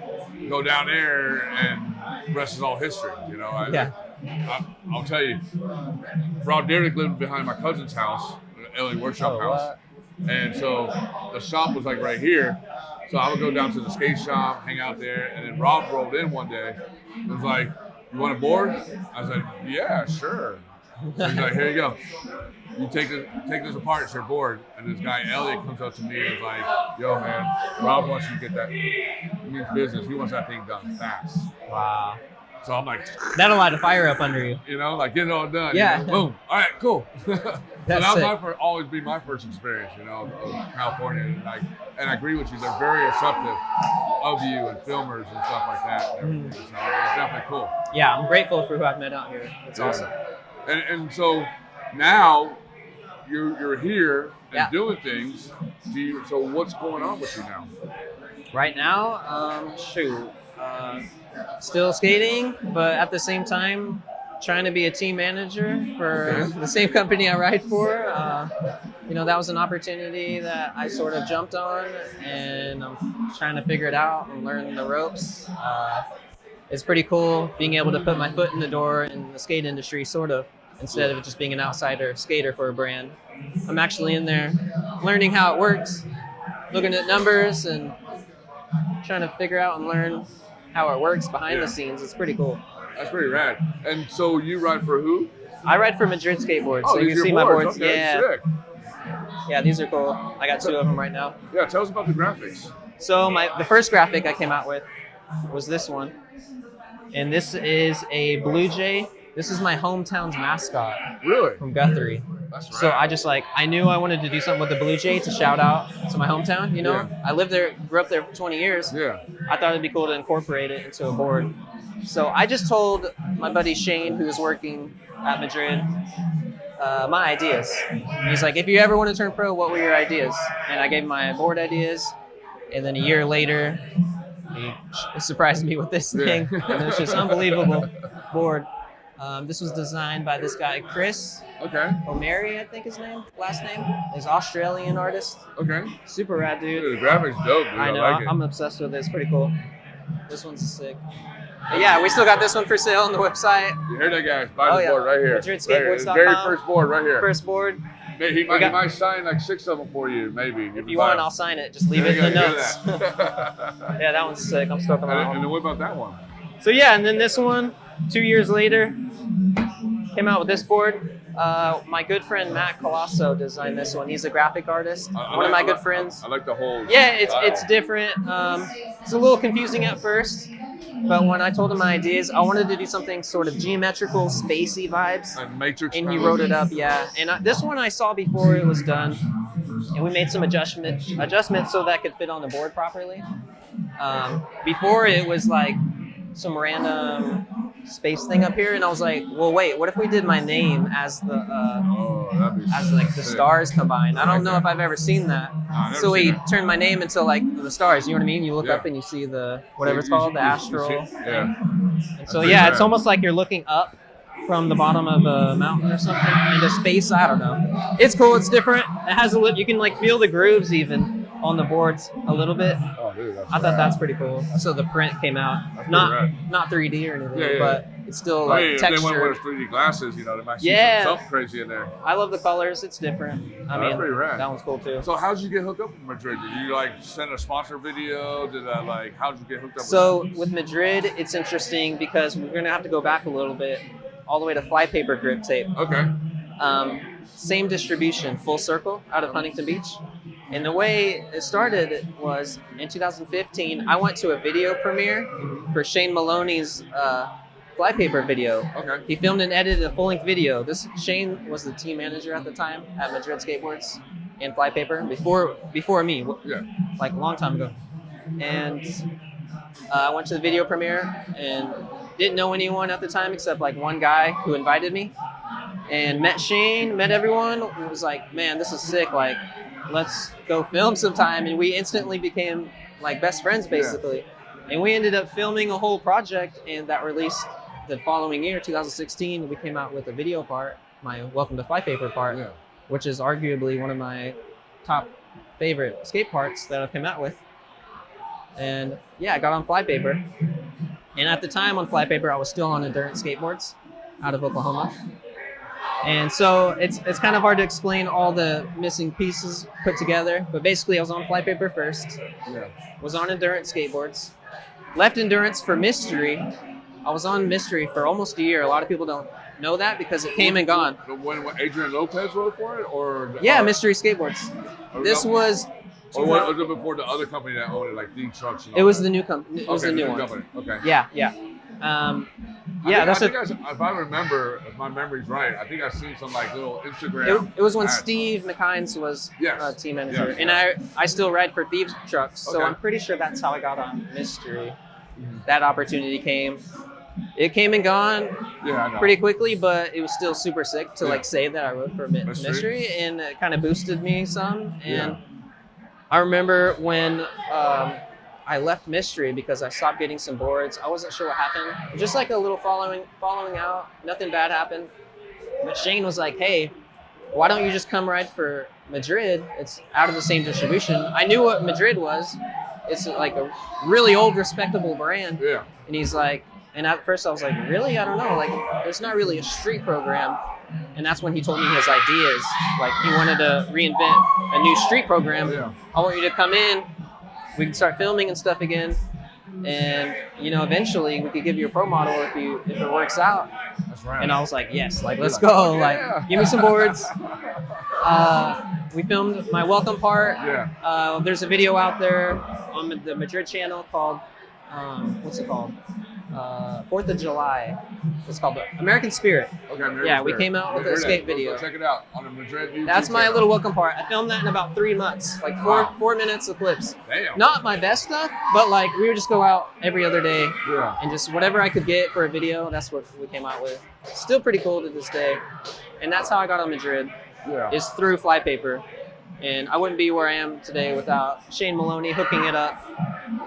B: go down there and the rest is all history, you know. I'll tell you, Rob Derrick lived behind my cousin's house, LA Workshop house. And so the shop was like right here. So I would go down to the skate shop, hang out there, and then Rob rolled in one day and was like, you want a board? I was like, yeah, sure. So he's like, here you go. You take this apart, it's your board. And this guy, Elliot, comes up to me and is like, yo, man, Rob wants you to get that. He means business. He wants that thing done fast.
C: Wow.
B: So I'm like,
C: that'll light a fire up under you.
B: You know, like get it all done.
C: Yeah.
B: You know? Boom. All right, cool. So that was always be my first experience, you know, of California. And I agree with you. They're very accepting of you and filmers and stuff like that. And everything. So it's definitely cool.
C: Yeah, I'm grateful for who I've met out here. It's awesome.
B: And so now you're here and doing things. So what's going on with you now?
C: Right now, still skating, but at the same time, trying to be a team manager for the same company I ride for. You know, that was an opportunity that I sort of jumped on, and I'm trying to figure it out and learn the ropes. It's pretty cool being able to put my foot in the door in the skate industry, sort of, instead of just being an outsider skater for a brand. I'm actually in there learning how it works, looking at numbers and trying to figure out and learn how it works behind the scenes. It's pretty cool.
B: That's pretty rad. And so you ride for who?
C: I ride for Madrid Skateboards.
B: Oh,
C: so you can see
B: boards.
C: my boards.
B: Okay,
C: yeah.
B: Sick.
C: Yeah, these are cool. I got 2 of them right now.
B: Yeah, tell us about the graphics.
C: So the first graphic I came out with was this one. And this is a Blue Jay. This is my hometown's mascot.
B: Really?
C: From Guthrie.
B: That's rad.
C: So I knew I wanted to do something with the Blue Jay to shout out to my hometown, you know?
B: Yeah.
C: I lived there, grew up there for 20 years.
B: Yeah.
C: I thought it'd be cool to incorporate it into a board. So I just told my buddy Shane, who was working at Madrid, my ideas. He's like, if you ever want to turn pro, what were your ideas? And I gave him my board ideas. And then a year later, he surprised me with this thing. And it was just unbelievable board. This was designed by this guy, Chris.
B: Okay.
C: O'Mary, I think his last name. He's an Australian artist.
B: Okay.
C: Super rad, dude.
B: Dude, the graphics dope, dude.
C: I know.
B: like it.
C: I'm obsessed with it. It's pretty cool. This one's sick. But yeah, we still got this one for sale on the website.
B: You hear that, guys? Buy the board right here.
C: MadridSkateboards.com.
B: Very first board right here.
C: First board.
B: He might sign like 6 of them for you, maybe.
C: If you want, I'll sign it. Just leave it in the notes. Yeah, that one's sick. I'm stoked on that one.
B: And then what about that one?
C: So yeah, and then this one, 2 years later, came out with this board. My good friend Matt Colosso designed this one. He's a graphic artist. One of my good friends.
B: I like the whole.
C: Yeah, it's different. It's a little confusing at first, but when I told him my ideas, I wanted to do something sort of geometrical, spacey vibes.
B: Like Matrix.
C: And he wrote it up, yeah. And this one I saw before it was done, and we made some adjustments so that could fit on the board properly. Before it was like some random space thing up here, and I was like, well, wait, what if we did my name as the the stars combined? I don't know if I've ever seen that. So we turned my name into like the stars. You know what I mean? You look up and you see the whatever it's called, the astral.
B: Yeah.
C: And so yeah, it's almost like you're looking up from the bottom of a mountain or something into space. I don't know. It's cool. It's different. It has a you can like feel the grooves even on the boards a little bit.
B: Oh, dude,
C: I thought that's pretty cool. So the print came out not 3D or anything, but it's still like texture.
B: If they went with 3D glasses, you know, they might see something crazy in there.
C: I love the colors. It's different. I mean,
B: pretty rad.
C: That one's cool too.
B: So how'd you get hooked up with Madrid? Did you like send a sponsor video? How'd you get hooked up?
C: So with Madrid, it's interesting because we're gonna have to go back a little bit, all the way to flypaper grip tape.
B: Okay.
C: Same distribution, Full Circle, out of Huntington Beach. And the way it started was in 2015, I went to a video premiere for Shane Maloney's flypaper video. Okay. He filmed and edited a full-length video. Shane was the team manager at the time at Madrid Skateboards and flypaper before me, like a long time ago. And I went to the video premiere and didn't know anyone at the time except like one guy who invited me. And met Shane, met everyone. Was like, man, this is sick. Like, let's go film sometime. And we instantly became like best friends, basically. Yeah. And we ended up filming a whole project, and that released the following year, 2016. We came out with a video part, my Welcome to Flypaper part, which is arguably one of my top favorite skate parts that I've come out with. And yeah, I got on Flypaper. And at the time on Flypaper, I was still on endurance skateboards out of Oklahoma. And so it's kind of hard to explain all the missing pieces put together, but basically I was on flypaper first, was on endurance skateboards, left endurance for Mystery. I was on Mystery for almost a year. A lot of people don't know that because it came and gone.
B: When Adrian Lopez wrote for it, or
C: Mystery Skateboards. This was.
B: Or was it before the other company that owned it, like D Trucks?
C: It was the new company. It was the new one.
B: Company. Okay.
C: Yeah.
B: If I remember, if my memory's right, I think I've seen some like little Instagram.
C: It was when Steve McHines was team manager, and I still ride for Thieves Trucks, so I'm pretty sure that's how I got on Mystery. That opportunity came. It came and gone pretty quickly, but it was still super sick to like say that I wrote for Mystery, and it kind of boosted me some. And I remember when I left Mystery because I stopped getting some boards. I wasn't sure what happened. Just like a little following out. Nothing bad happened. But Shane was like, hey, why don't you just come ride for Madrid? It's out of the same distribution. I knew what Madrid was. It's like a really old, respectable brand. Yeah. And he's like, and at first I was like, really? I don't know. Like, there's not really a street program. And that's when he told me his ideas. Like, he wanted to reinvent a new street program. Yeah. I want you to come in. We can start filming and stuff again, and eventually we could give you a pro model if it works out. That's right. And I was like, yes, like let's go, like give me some boards. We filmed my welcome part. Yeah. There's a video out there on the Madrid channel called what's it called? 4th of July. It's called American Spirit. Okay, American Spirit. We came out with a skate video.
B: Go check it out on the Madrid YouTube
C: That's my little welcome part. I filmed that in about 3 months, like four minutes of clips.
B: Damn.
C: Not my best stuff, but like we would just go out every other day and just whatever I could get for a video, that's what we came out with. Still pretty cool to this day. And that's how I got on Madrid, is through Flypaper. And I wouldn't be where I am today without Shane Maloney hooking it up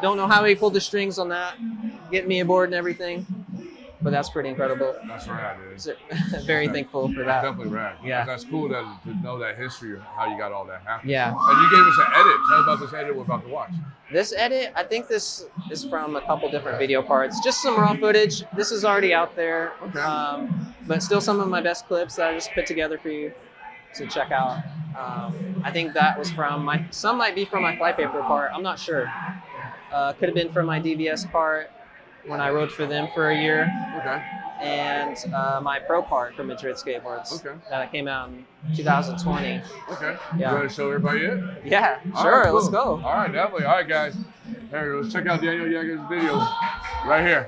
C: Don't know how he pulled the strings on that, get me aboard and everything. But that's pretty incredible.
B: That's rad, dude.
C: Very thankful for that.
B: That's definitely rad.
C: Yeah.
B: That's cool to know that history of how you got all that happening.
C: Yeah.
B: And you gave us an edit. Tell about this edit we're about to watch.
C: This edit, I think this is from a couple different video parts. Just some raw footage. This is already out there.
B: Okay.
C: But still some of my best clips that I just put together for you to check out. I think that was from some might be from my flypaper part. I'm not sure. Could have been from my DVS part when I rode for them for a year.
B: Okay.
C: And my pro part for Madrid Skateboards. Okay. That came out in 2020.
B: Okay.
C: Yeah.
B: You want to show everybody it?
C: Yeah,
B: All
C: sure.
B: right, cool.
C: Let's go.
B: All right, definitely. All right, guys. There we go. Let's check out Daniel Yeager's video right here.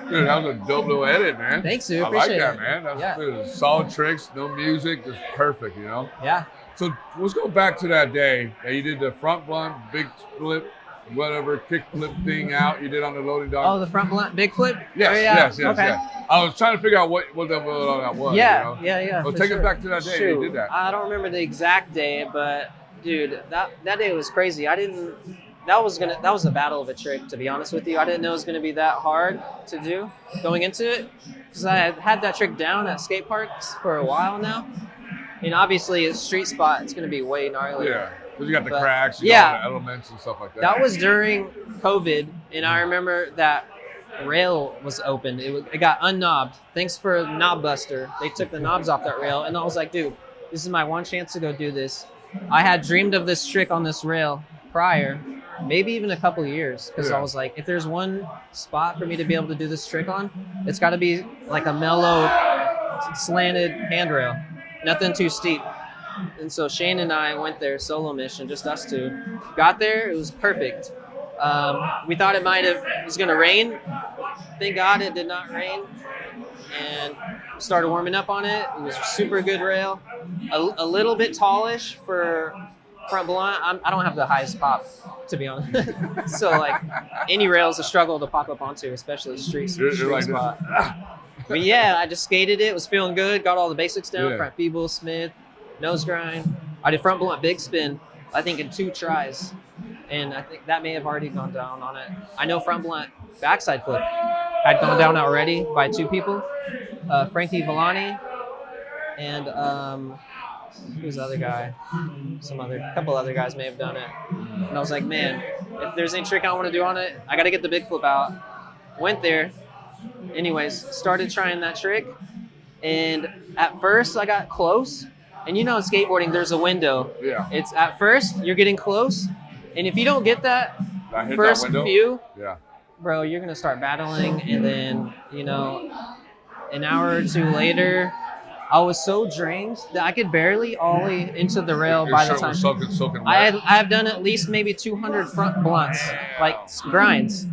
B: Dude, that was a dope little edit, man.
C: Thanks, dude.
B: I
C: Appreciate
B: like that, man. That's dude, solid tricks, no music, just perfect, you know?
C: Yeah.
B: So let's go back to that day that you did the front blunt, big flip, whatever, kick flip thing out you did on the loading dock.
C: Oh, the front blunt, big flip?
B: Yes,
C: oh, yeah.
B: yes.
C: Okay.
B: I was trying to figure out what that was.
C: Yeah,
B: you know?
C: yeah.
B: Well, take us back to that day you did that.
C: I don't remember the exact day, but dude, that day was crazy. That was a battle of a trick, to be honest with you. I didn't know it was gonna be that hard to do going into it, because I had that trick down at skate parks for a while now. And obviously, a street spot, it's gonna be way gnarly.
B: Yeah, because you got the cracks, you got the elements and stuff like that.
C: That was during COVID, and I remember that rail was open. It got unknobbed. Thanks for Knob Buster. They took the knobs off that rail, and I was like, dude, this is my one chance to go do this. I had dreamed of this trick on this rail prior, maybe even a couple years, because I was like, if there's one spot for me to be able to do this trick on, it's got to be like a mellow, slanted handrail, nothing too steep. And so Shane and I went there, solo mission, just us two. Got there, it was perfect. We thought it was going to rain. Thank God it did not rain. And started warming up on it. It was a super good rail. A little bit tallish for front blunt. I don't have the highest pop, to be honest. So like any rail is a struggle to pop up onto, especially street
B: like
C: spot. But yeah, I just skated it. Was feeling good. Got all the basics down. Front feeble, Smith, nose grind. I did front blunt big spin, I think in 2 tries. And I think that may have already gone down on it. I know front blunt backside flip had gone down already by 2 people. Frankie Villani and who's the other guy? Couple other guys may have done it. And I was like, man, if there's any trick I want to do on it, I got to get the big flip out. Went there. Anyways, started trying that trick. And at first I got close. And you know in skateboarding, there's a window.
B: Yeah.
C: It's at first, you're getting close. And if you don't get that first few, bro, you're going to start battling. And then, you know, an hour or 2 later, I was so drained that I could barely ollie into the rail by the time.
B: Soaking
C: I've done at least maybe 200 front blunts, like grinds.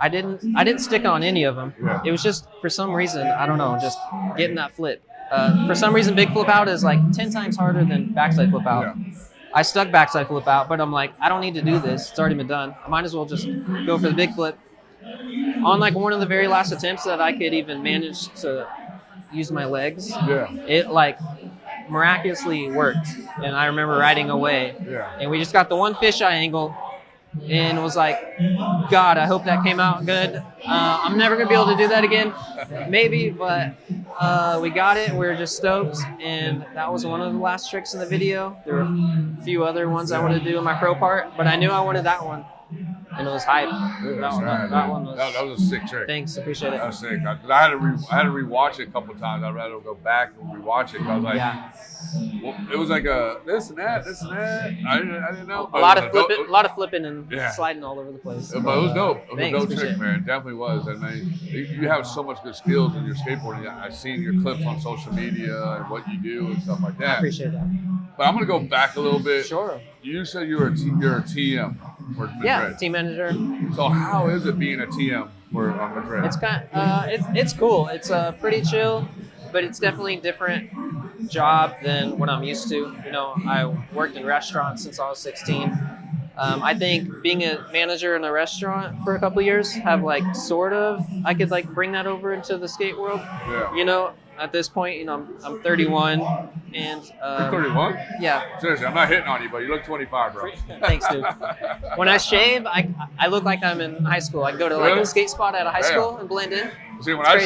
C: I didn't stick on any of them. Yeah. It was just, for some reason, I don't know, just getting that flip. For some reason, big flip out is like 10 times harder than backside flip out. Yeah. I stuck backside flip out, but I'm like, I don't need to do this. It's already been done. I might as well just go for the big flip. On like one of the very last attempts that I could even manage to use my legs, it like miraculously worked. And I remember riding away, and we just got the one fisheye angle, and it was like, God, I hope that came out good. I'm never gonna be able to do that again, maybe, but we got it. We were just stoked, and that was one of the last tricks in the video. There were a few other ones I wanted to do in my pro part, but I knew I wanted that one. And it was hype. That one was.
B: That was a sick trick.
C: Thanks, appreciate it.
B: That was sick. I had to rewatch it a couple of times. I'd rather go back and rewatch it. I was like, well, it was like a this and that. I didn't know.
C: A lot of flipping and sliding all over the place.
B: But it was dope. It was a dope trick, man. It definitely was. And man, you have so much good skills in your skateboarding. I've seen your clips on social media and what you do and stuff like that.
C: I appreciate that.
B: But I'm gonna go back a little bit.
C: Sure.
B: You said you're a TM. For Madrid.
C: Yeah, team manager.
B: So how is it being a TM for Madrid?
C: It's it's cool. It's pretty chill, but it's definitely a different job than what I'm used to. You know, I worked in restaurants since I was 16. I think being a manager in a restaurant for a couple of years have like I could like bring that over into the skate world. Yeah. You know, at this point, you know, I'm 31 and
B: you're 31?
C: Yeah.
B: Seriously, I'm not hitting on you, but you look 25, bro.
C: Thanks, dude. When I shave, I look like I'm in high school. I go to like a skate spot at a high school and blend in.
B: See, when I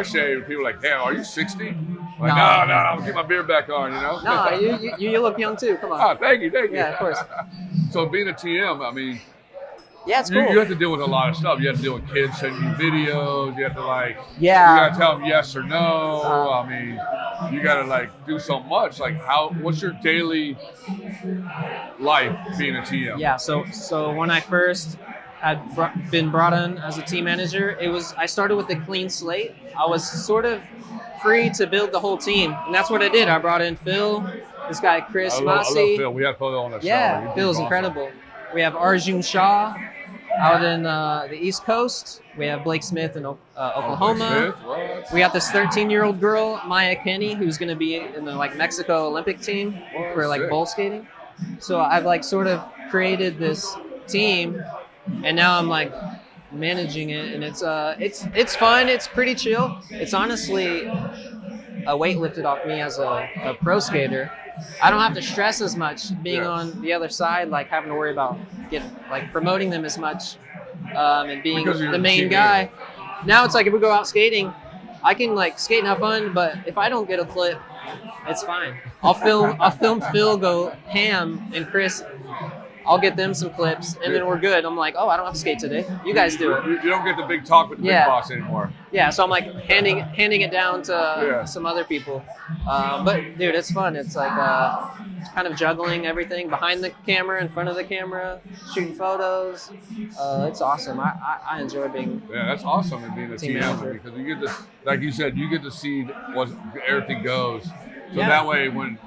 B: shave, people are like, "Damn, are you 60?" I'm like, no, I'm gonna keep my beard back on, you know.
C: No, you look young too. Come on.
B: Oh, thank you.
C: Yeah, of course.
B: So being a TM, I mean.
C: Yeah, it's cool.
B: You have to deal with a lot of stuff. You have to deal with kids sending you videos. You have to you gotta tell them yes or no. I mean, you gotta like do so much. Like, what's your daily life being a TM?
C: Yeah. So when I first had been brought in as a team manager, I started with a clean slate. I was sort of free to build the whole team, and that's what I did. I brought in Phil, this guy Chris Massey.
B: I love Phil. We had Phil on the show.
C: Yeah, Phil's incredible. We have Arjun Shah out in the East Coast. We have Blake Smith in Oklahoma. We got this 13-year-old girl, Maya Kenny, who's going to be in the like Mexico Olympic team for like bowl skating. So I've like sort of created this team, and now I'm like managing it, and it's fun. It's pretty chill. It's honestly a weight lifted off me as a pro skater. I don't have to stress as much being on the other side, like having to worry about promoting them as much and being the main guy. Now it's like if we go out skating, I can like skate and have fun, but if I don't get a clip, it's fine. I'll film Phil go ham and Chris. I'll get them some clips, and then we're good. I'm like, oh, I don't have to skate today. You guys do it.
B: You don't get the big talk with the big boss anymore.
C: Yeah, so I'm like handing it down to some other people. But dude, it's fun. It's like kind of juggling everything behind the camera, in front of the camera, shooting photos. It's awesome. I enjoy being.
B: Yeah, that's awesome in being a team manager because you get to, like you said, you get to see what everything goes. So that way, when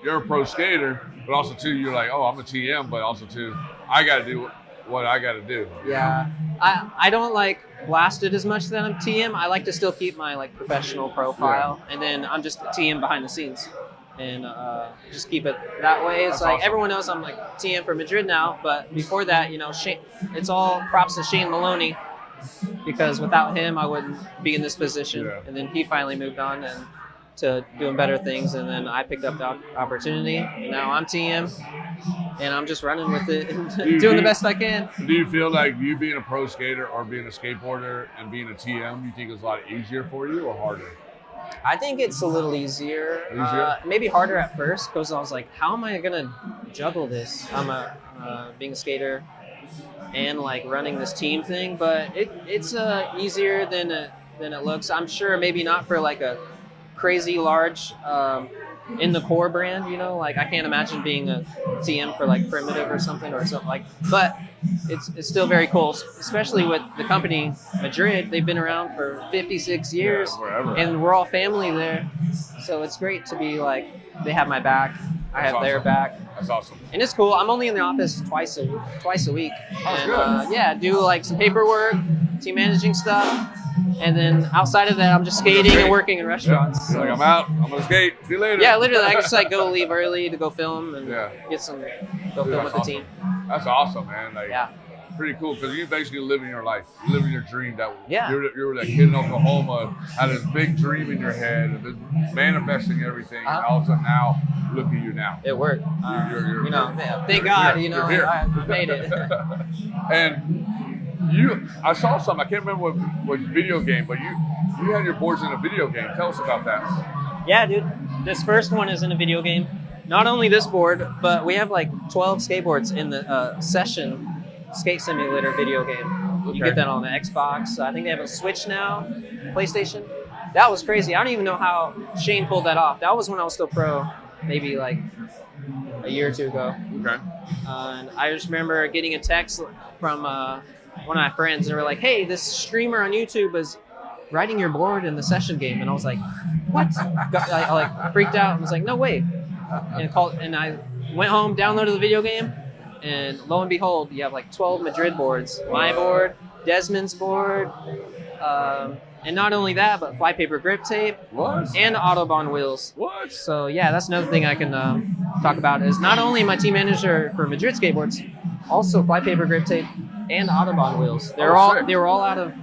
B: you're a pro skater. But also, too, you're like, oh, I'm a TM, but also, too, I got to do what I got to do.
C: Yeah. I don't, like, blast it as much that I'm TM. I like to still keep my, like, professional profile. Yeah. And then I'm just a TM behind the scenes. And just keep it that way. It's like awesome. Everyone knows I'm, like, TM for Madrid now. But before that, you know, it's all props to Shane Maloney. Because without him, I wouldn't be in this position. Yeah. And then he finally moved on and to doing better things, and then I picked up the opportunity, and now I'm TM, and I'm just running with it and doing the best I can.
B: Do you feel like you being a pro skater or being a skateboarder and being a TM, you think it's a lot easier for you or harder?
C: I think it's a little easier. Maybe harder at first, because I was like, how am I going to juggle this? I'm being a skater and like running this team thing, but it's easier than it looks. I'm sure maybe not for like a crazy large in the core brand, you know, like I can't imagine being a TM for like Primitive or something like, but it's still very cool, especially with the company Madrid. They've been around for 56 years and we're all family there. So it's great to be like, they have my back. I have their back.
B: That's awesome.
C: And it's cool. I'm only in the office twice a week. And do like some paperwork, team managing stuff. And then outside of that, I'm just skating and working in restaurants.
B: Yeah. So. Like, I'm out. I'm gonna skate. See you later.
C: Yeah, literally, I just like go leave early to go film and go film with the team.
B: That's awesome, man. Like, pretty cool because you're basically living your life, living your dream. That you're that kid in Oklahoma, had this big dream in your head, and been manifesting everything. And all of a sudden now, look at you now.
C: It worked.
B: You're
C: thank God, I made it.
B: And I saw something. I can't remember what video game, but you had your boards in a video game. Tell us about that.
C: Yeah, dude. This first one is in a video game. Not only this board, but we have like 12 skateboards in the Session Skate Simulator video game. Okay. You get that on the Xbox. I think they have a Switch now, PlayStation. That was crazy. I don't even know how Shane pulled that off. That was when I was still pro, maybe like a year or two ago.
B: Okay.
C: And I just remember getting a text from one of my friends, and they were like, "Hey, this streamer on YouTube is riding your board in the Session game," and I was like, "What?" I like freaked out and was like, "No way!" And I went home, downloaded the video game, and lo and behold, you have like 12 Madrid boards, my board, Desmond's board, and not only that, but flypaper grip tape, and Autobahn wheels.
B: What?
C: So yeah, that's another thing I can talk about. Is not only my team manager for Madrid skateboards, also flypaper grip tape and Autobahn wheels. They were all out of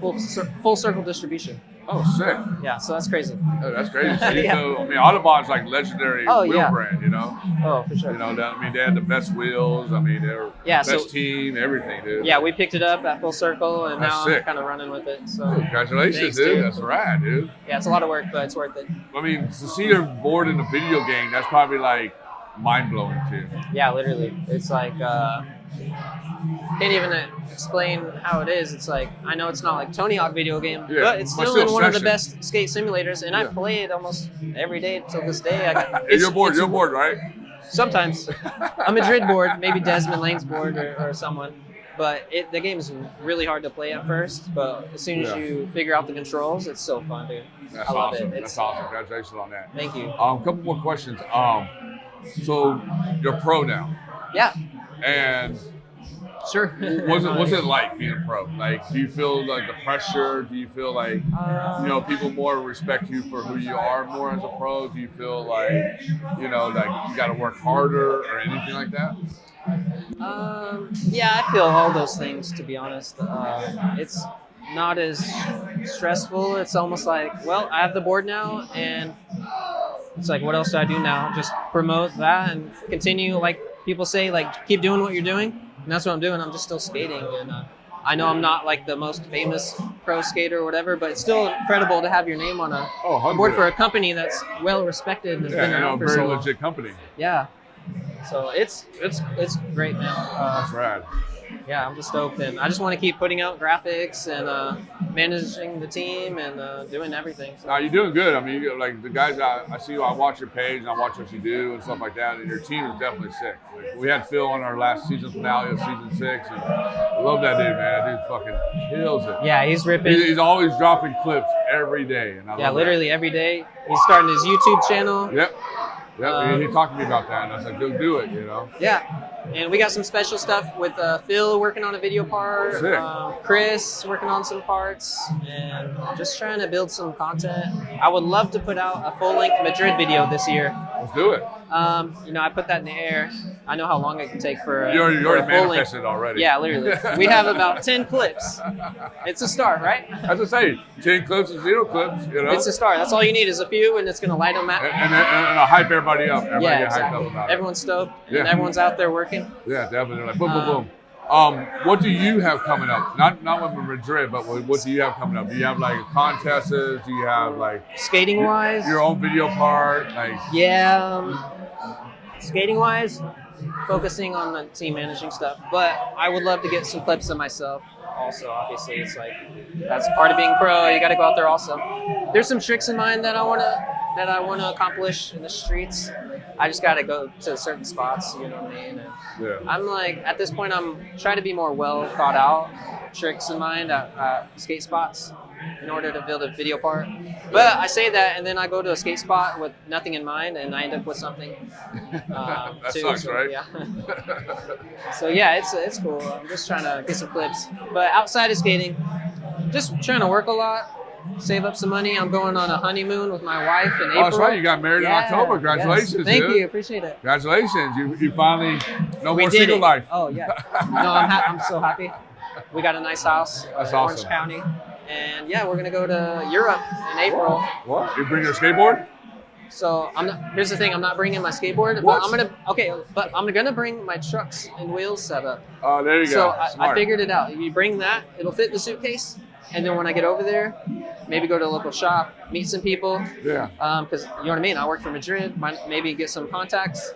C: full circle distribution.
B: Oh, sick.
C: Yeah, so that's crazy.
B: Oh, that's crazy. So, I mean, Autobahn's like legendary wheel brand, you know?
C: Oh, for sure.
B: You know, they had the best wheels. I mean, they were best team, everything, dude.
C: Yeah, we picked it up at Full Circle, and now I'm kind of running with it. So
B: congratulations, dude. That's rad, dude.
C: Yeah, it's a lot of work, but it's worth it.
B: I mean, to see your board in a video game, that's probably like mind-blowing, too.
C: Yeah, literally. It's like... can't even explain how it is. It's like, I know it's not like Tony Hawk video game, but it's still in one of the best skate simulators, and I play it almost every day till this day.
B: You're bored, right?
C: Sometimes. A Madrid board, maybe Desmond Lane's board or someone. But the game is really hard to play at first, but as soon as you figure out the controls, it's so fun, dude.
B: That's awesome. That's awesome. Congratulations on that.
C: Thank you.
B: A couple more questions. So you're pro now.
C: Yeah.
B: And
C: sure.
B: What's it like being a pro? Like, do you feel like the pressure? Do you feel like people more respect you for who you are more as a pro? Do you feel like like you got to work harder or anything like that?
C: Yeah, I feel all those things, to be honest. It's not as stressful. It's almost like, well, I have the board now, and it's like, what else do I do now? Just promote that and continue. Like people say, like, keep doing what you're doing. And that's what I'm doing. I'm just still skating. And I know I'm not like the most famous pro skater or whatever, but it's still incredible to have your name on a board for a company that's well respected and has been around for so long.
B: Very legit company.
C: Yeah. So it's great, man.
B: That's rad.
C: Yeah, I'm just stoked, and I just want to keep putting out graphics and managing the team and doing everything. So.
B: You're doing good. I mean, like the guys I see, I watch your page and I watch what you do and stuff like that, and your team is definitely sick. Like, we had Phil on our last season finale of season 6, and I love that dude, man. That dude fucking kills it.
C: Yeah, he's ripping.
B: He's always dropping clips every day, and I love
C: literally every day. He's starting his YouTube channel.
B: Yep. He talked to me about that, and I was like, go do it,
C: Yeah. And we got some special stuff with Phil working on a video part, Chris working on some parts, and just trying to build some content. I would love to put out a full-length Madrid video this year.
B: Let's do it.
C: I put that in the air. I know how long it can take for
B: you already
C: manifested
B: already.
C: Yeah, literally. We have about 10 clips. It's a start, right?
B: As I say, 10 clips and 0 clips,
C: It's a start. That's all you need is a few, and it's going to light them up.
B: And I'll hype everybody up. Everybody get
C: exactly.
B: hyped up about it.
C: Everyone's stoked, and everyone's out there working.
B: Yeah, definitely. They're like, boom, boom, boom. What do you have coming up? Not with Madrid, but what do you have coming up? Do you have like contests? Do you have like
C: skating wise?
B: Your own video part?
C: Skating wise, focusing on the team managing stuff. But I would love to get some clips of myself. Also, obviously, it's like that's part of being pro. You got to go out there. Also, there's some tricks in mind that I want to accomplish in the streets. I just got to go to certain spots. You know what I mean? And I'm like, at this point, I'm trying to be more well thought out tricks in mind at skate spots in order to build a video part. But I say that, and then I go to a skate spot with nothing in mind, and I end up with something.
B: That sucks, right?
C: Yeah. So yeah, it's cool. I'm just trying to get some clips. But outside of skating, just trying to work a lot, save up some money. I'm going on a honeymoon with my wife in April.
B: Oh, that's right. You got married in October. Congratulations,
C: yes. Thank
B: dude.
C: you. Appreciate it.
B: Congratulations. You finally, no more single life.
C: Oh, yeah. No, I'm so happy. We got a nice house in Orange County. And yeah, we're going to go to Europe in April.
B: What? You bring your skateboard?
C: So here's the thing, I'm not bringing my skateboard,
B: what?
C: but I'm gonna bring my trucks and wheels setup.
B: Oh, there you
C: go.
B: So
C: I figured it out. If you bring that, it'll fit the suitcase. And then when I get over there, maybe go to a local shop, meet some people.
B: Yeah.
C: Because you know what I mean? I work for Madrid, maybe get some contacts,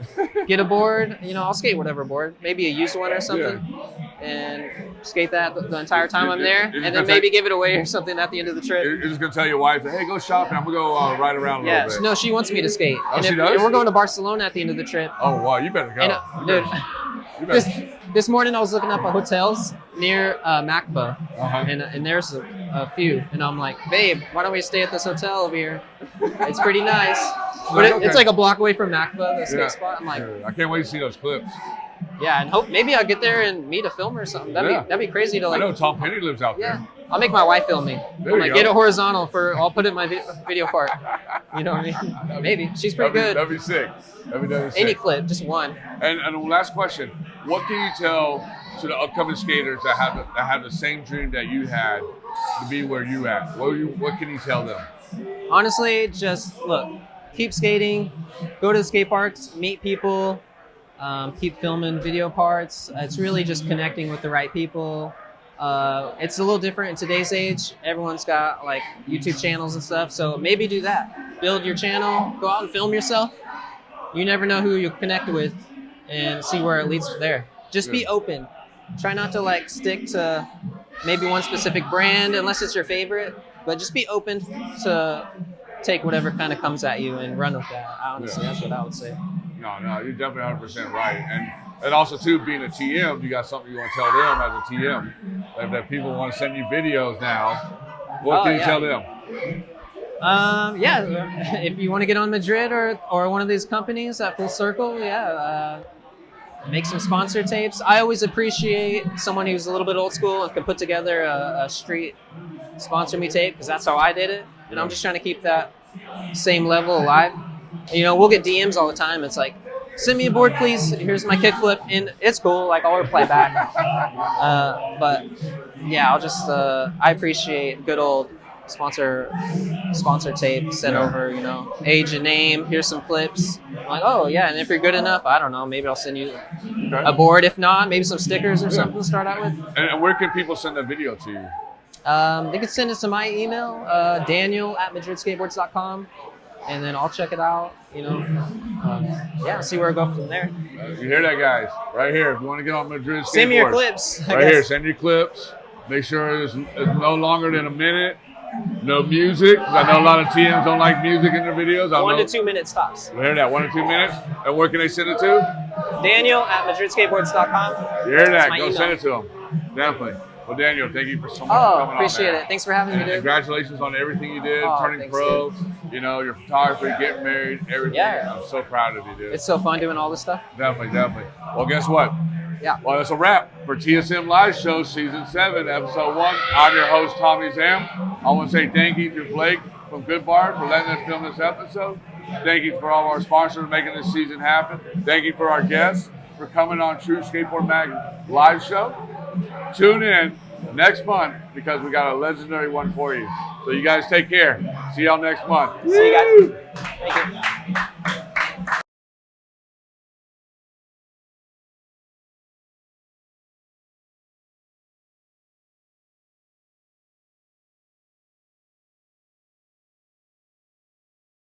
C: get a board, I'll skate whatever board, maybe a used one or something. Yeah. And skate that the entire time I'm there, and then maybe give it away or something at the end of the trip.
B: You're just going to tell your wife, hey, go shopping. I'm going to go ride around a little bit.
C: No, she wants me to skate.
B: Oh, she does?
C: And we're going to Barcelona at the end of the trip.
B: Oh, wow, you better go.
C: And, this morning I was looking up at hotels near Macba, and there's a few. And I'm like, babe, why don't we stay at this hotel over here? It's pretty nice. But it's like a block away from Macba, the skate spot. I'm like,
B: I can't wait to see those clips.
C: Yeah, and hope maybe I'll get there and meet a filmer or something. That'd be crazy to like.
B: I know Tom Penny lives out there.
C: I'll make my wife film me.
B: There you go.
C: Get it horizontal I'll put it in my video part. You know what I mean? Maybe she's pretty good.
B: That'd be sick.
C: Any clip, just one.
B: And last question: what can you tell to the upcoming skaters that have the same dream that you had to be where you at? What can you tell them?
C: Honestly, just look, keep skating, go to the skate parks, meet people. Keep filming video parts. It's really just connecting with the right people. It's a little different in today's age. Everyone's got like YouTube channels and stuff. So maybe do that. Build your channel. Go out and film yourself. You never know who you'll connect with and see where it leads from there. Just be open. Try not to like stick to maybe one specific brand unless it's your favorite. But just be open to take whatever kind of comes at you and run with that. Honestly, that's what I would say.
B: No, you're definitely 100% right. And also, too, being a TM, you got something you want to tell them as a TM. That people want to send you videos now. What can you tell them?
C: If you want to get on Madrid or one of these companies at Full Circle, make some sponsor tapes. I always appreciate someone who's a little bit old school and can put together a street sponsor me tape, because that's how I did it. And I'm just trying to keep that same level alive. We'll get DMs all the time. It's like, send me a board, please. Here's my kickflip. And it's cool. Like, I'll reply back. But yeah, I'll just, I appreciate good old sponsor tape sent over, age and name. Here's some clips. I'm like, oh yeah. And if you're good enough, I don't know, maybe I'll send you a board. If not, maybe some stickers or something to start out with.
B: And where can people send a video to you?
C: They can send it to my email, daniel@madridskateboards.com. And then I'll check it out, see where I go from there.
B: You hear that, guys? Right here. If you want to get on Madrid Skateboards.
C: Send me your clips.
B: Right here. Send your clips. Make sure it's no longer than a minute. No music. I know a lot of TMs don't like music in their videos.
C: 1 to 2 minutes tops.
B: You hear that? 1 to 2 minutes? And where can they send it to?
C: Daniel@madridskateboards.com.
B: You hear that? Go email. Send it to them. Definitely. Well, Daniel, thank you for so much for coming on.
C: Appreciate it. Thanks for having me, dude.
B: Congratulations on everything you did, turning pro, dude. Your photography, getting married, everything. Yeah. I'm so proud of you, dude.
C: It's so fun doing all this stuff.
B: Definitely. Well, guess what?
C: Yeah.
B: Well, that's a wrap for TSM Live Show Season 7, Episode 1. I'm your host, Tommie Zam. I want to say thank you to Blake from Good Bar for letting us film this episode. Thank you for all our sponsors making this season happen. Thank you for our guests for coming on True Skateboard Mag Live Show. Tune in next month because we got a legendary one for you. So you guys take care. See y'all next month.
C: See you guys. Thank you.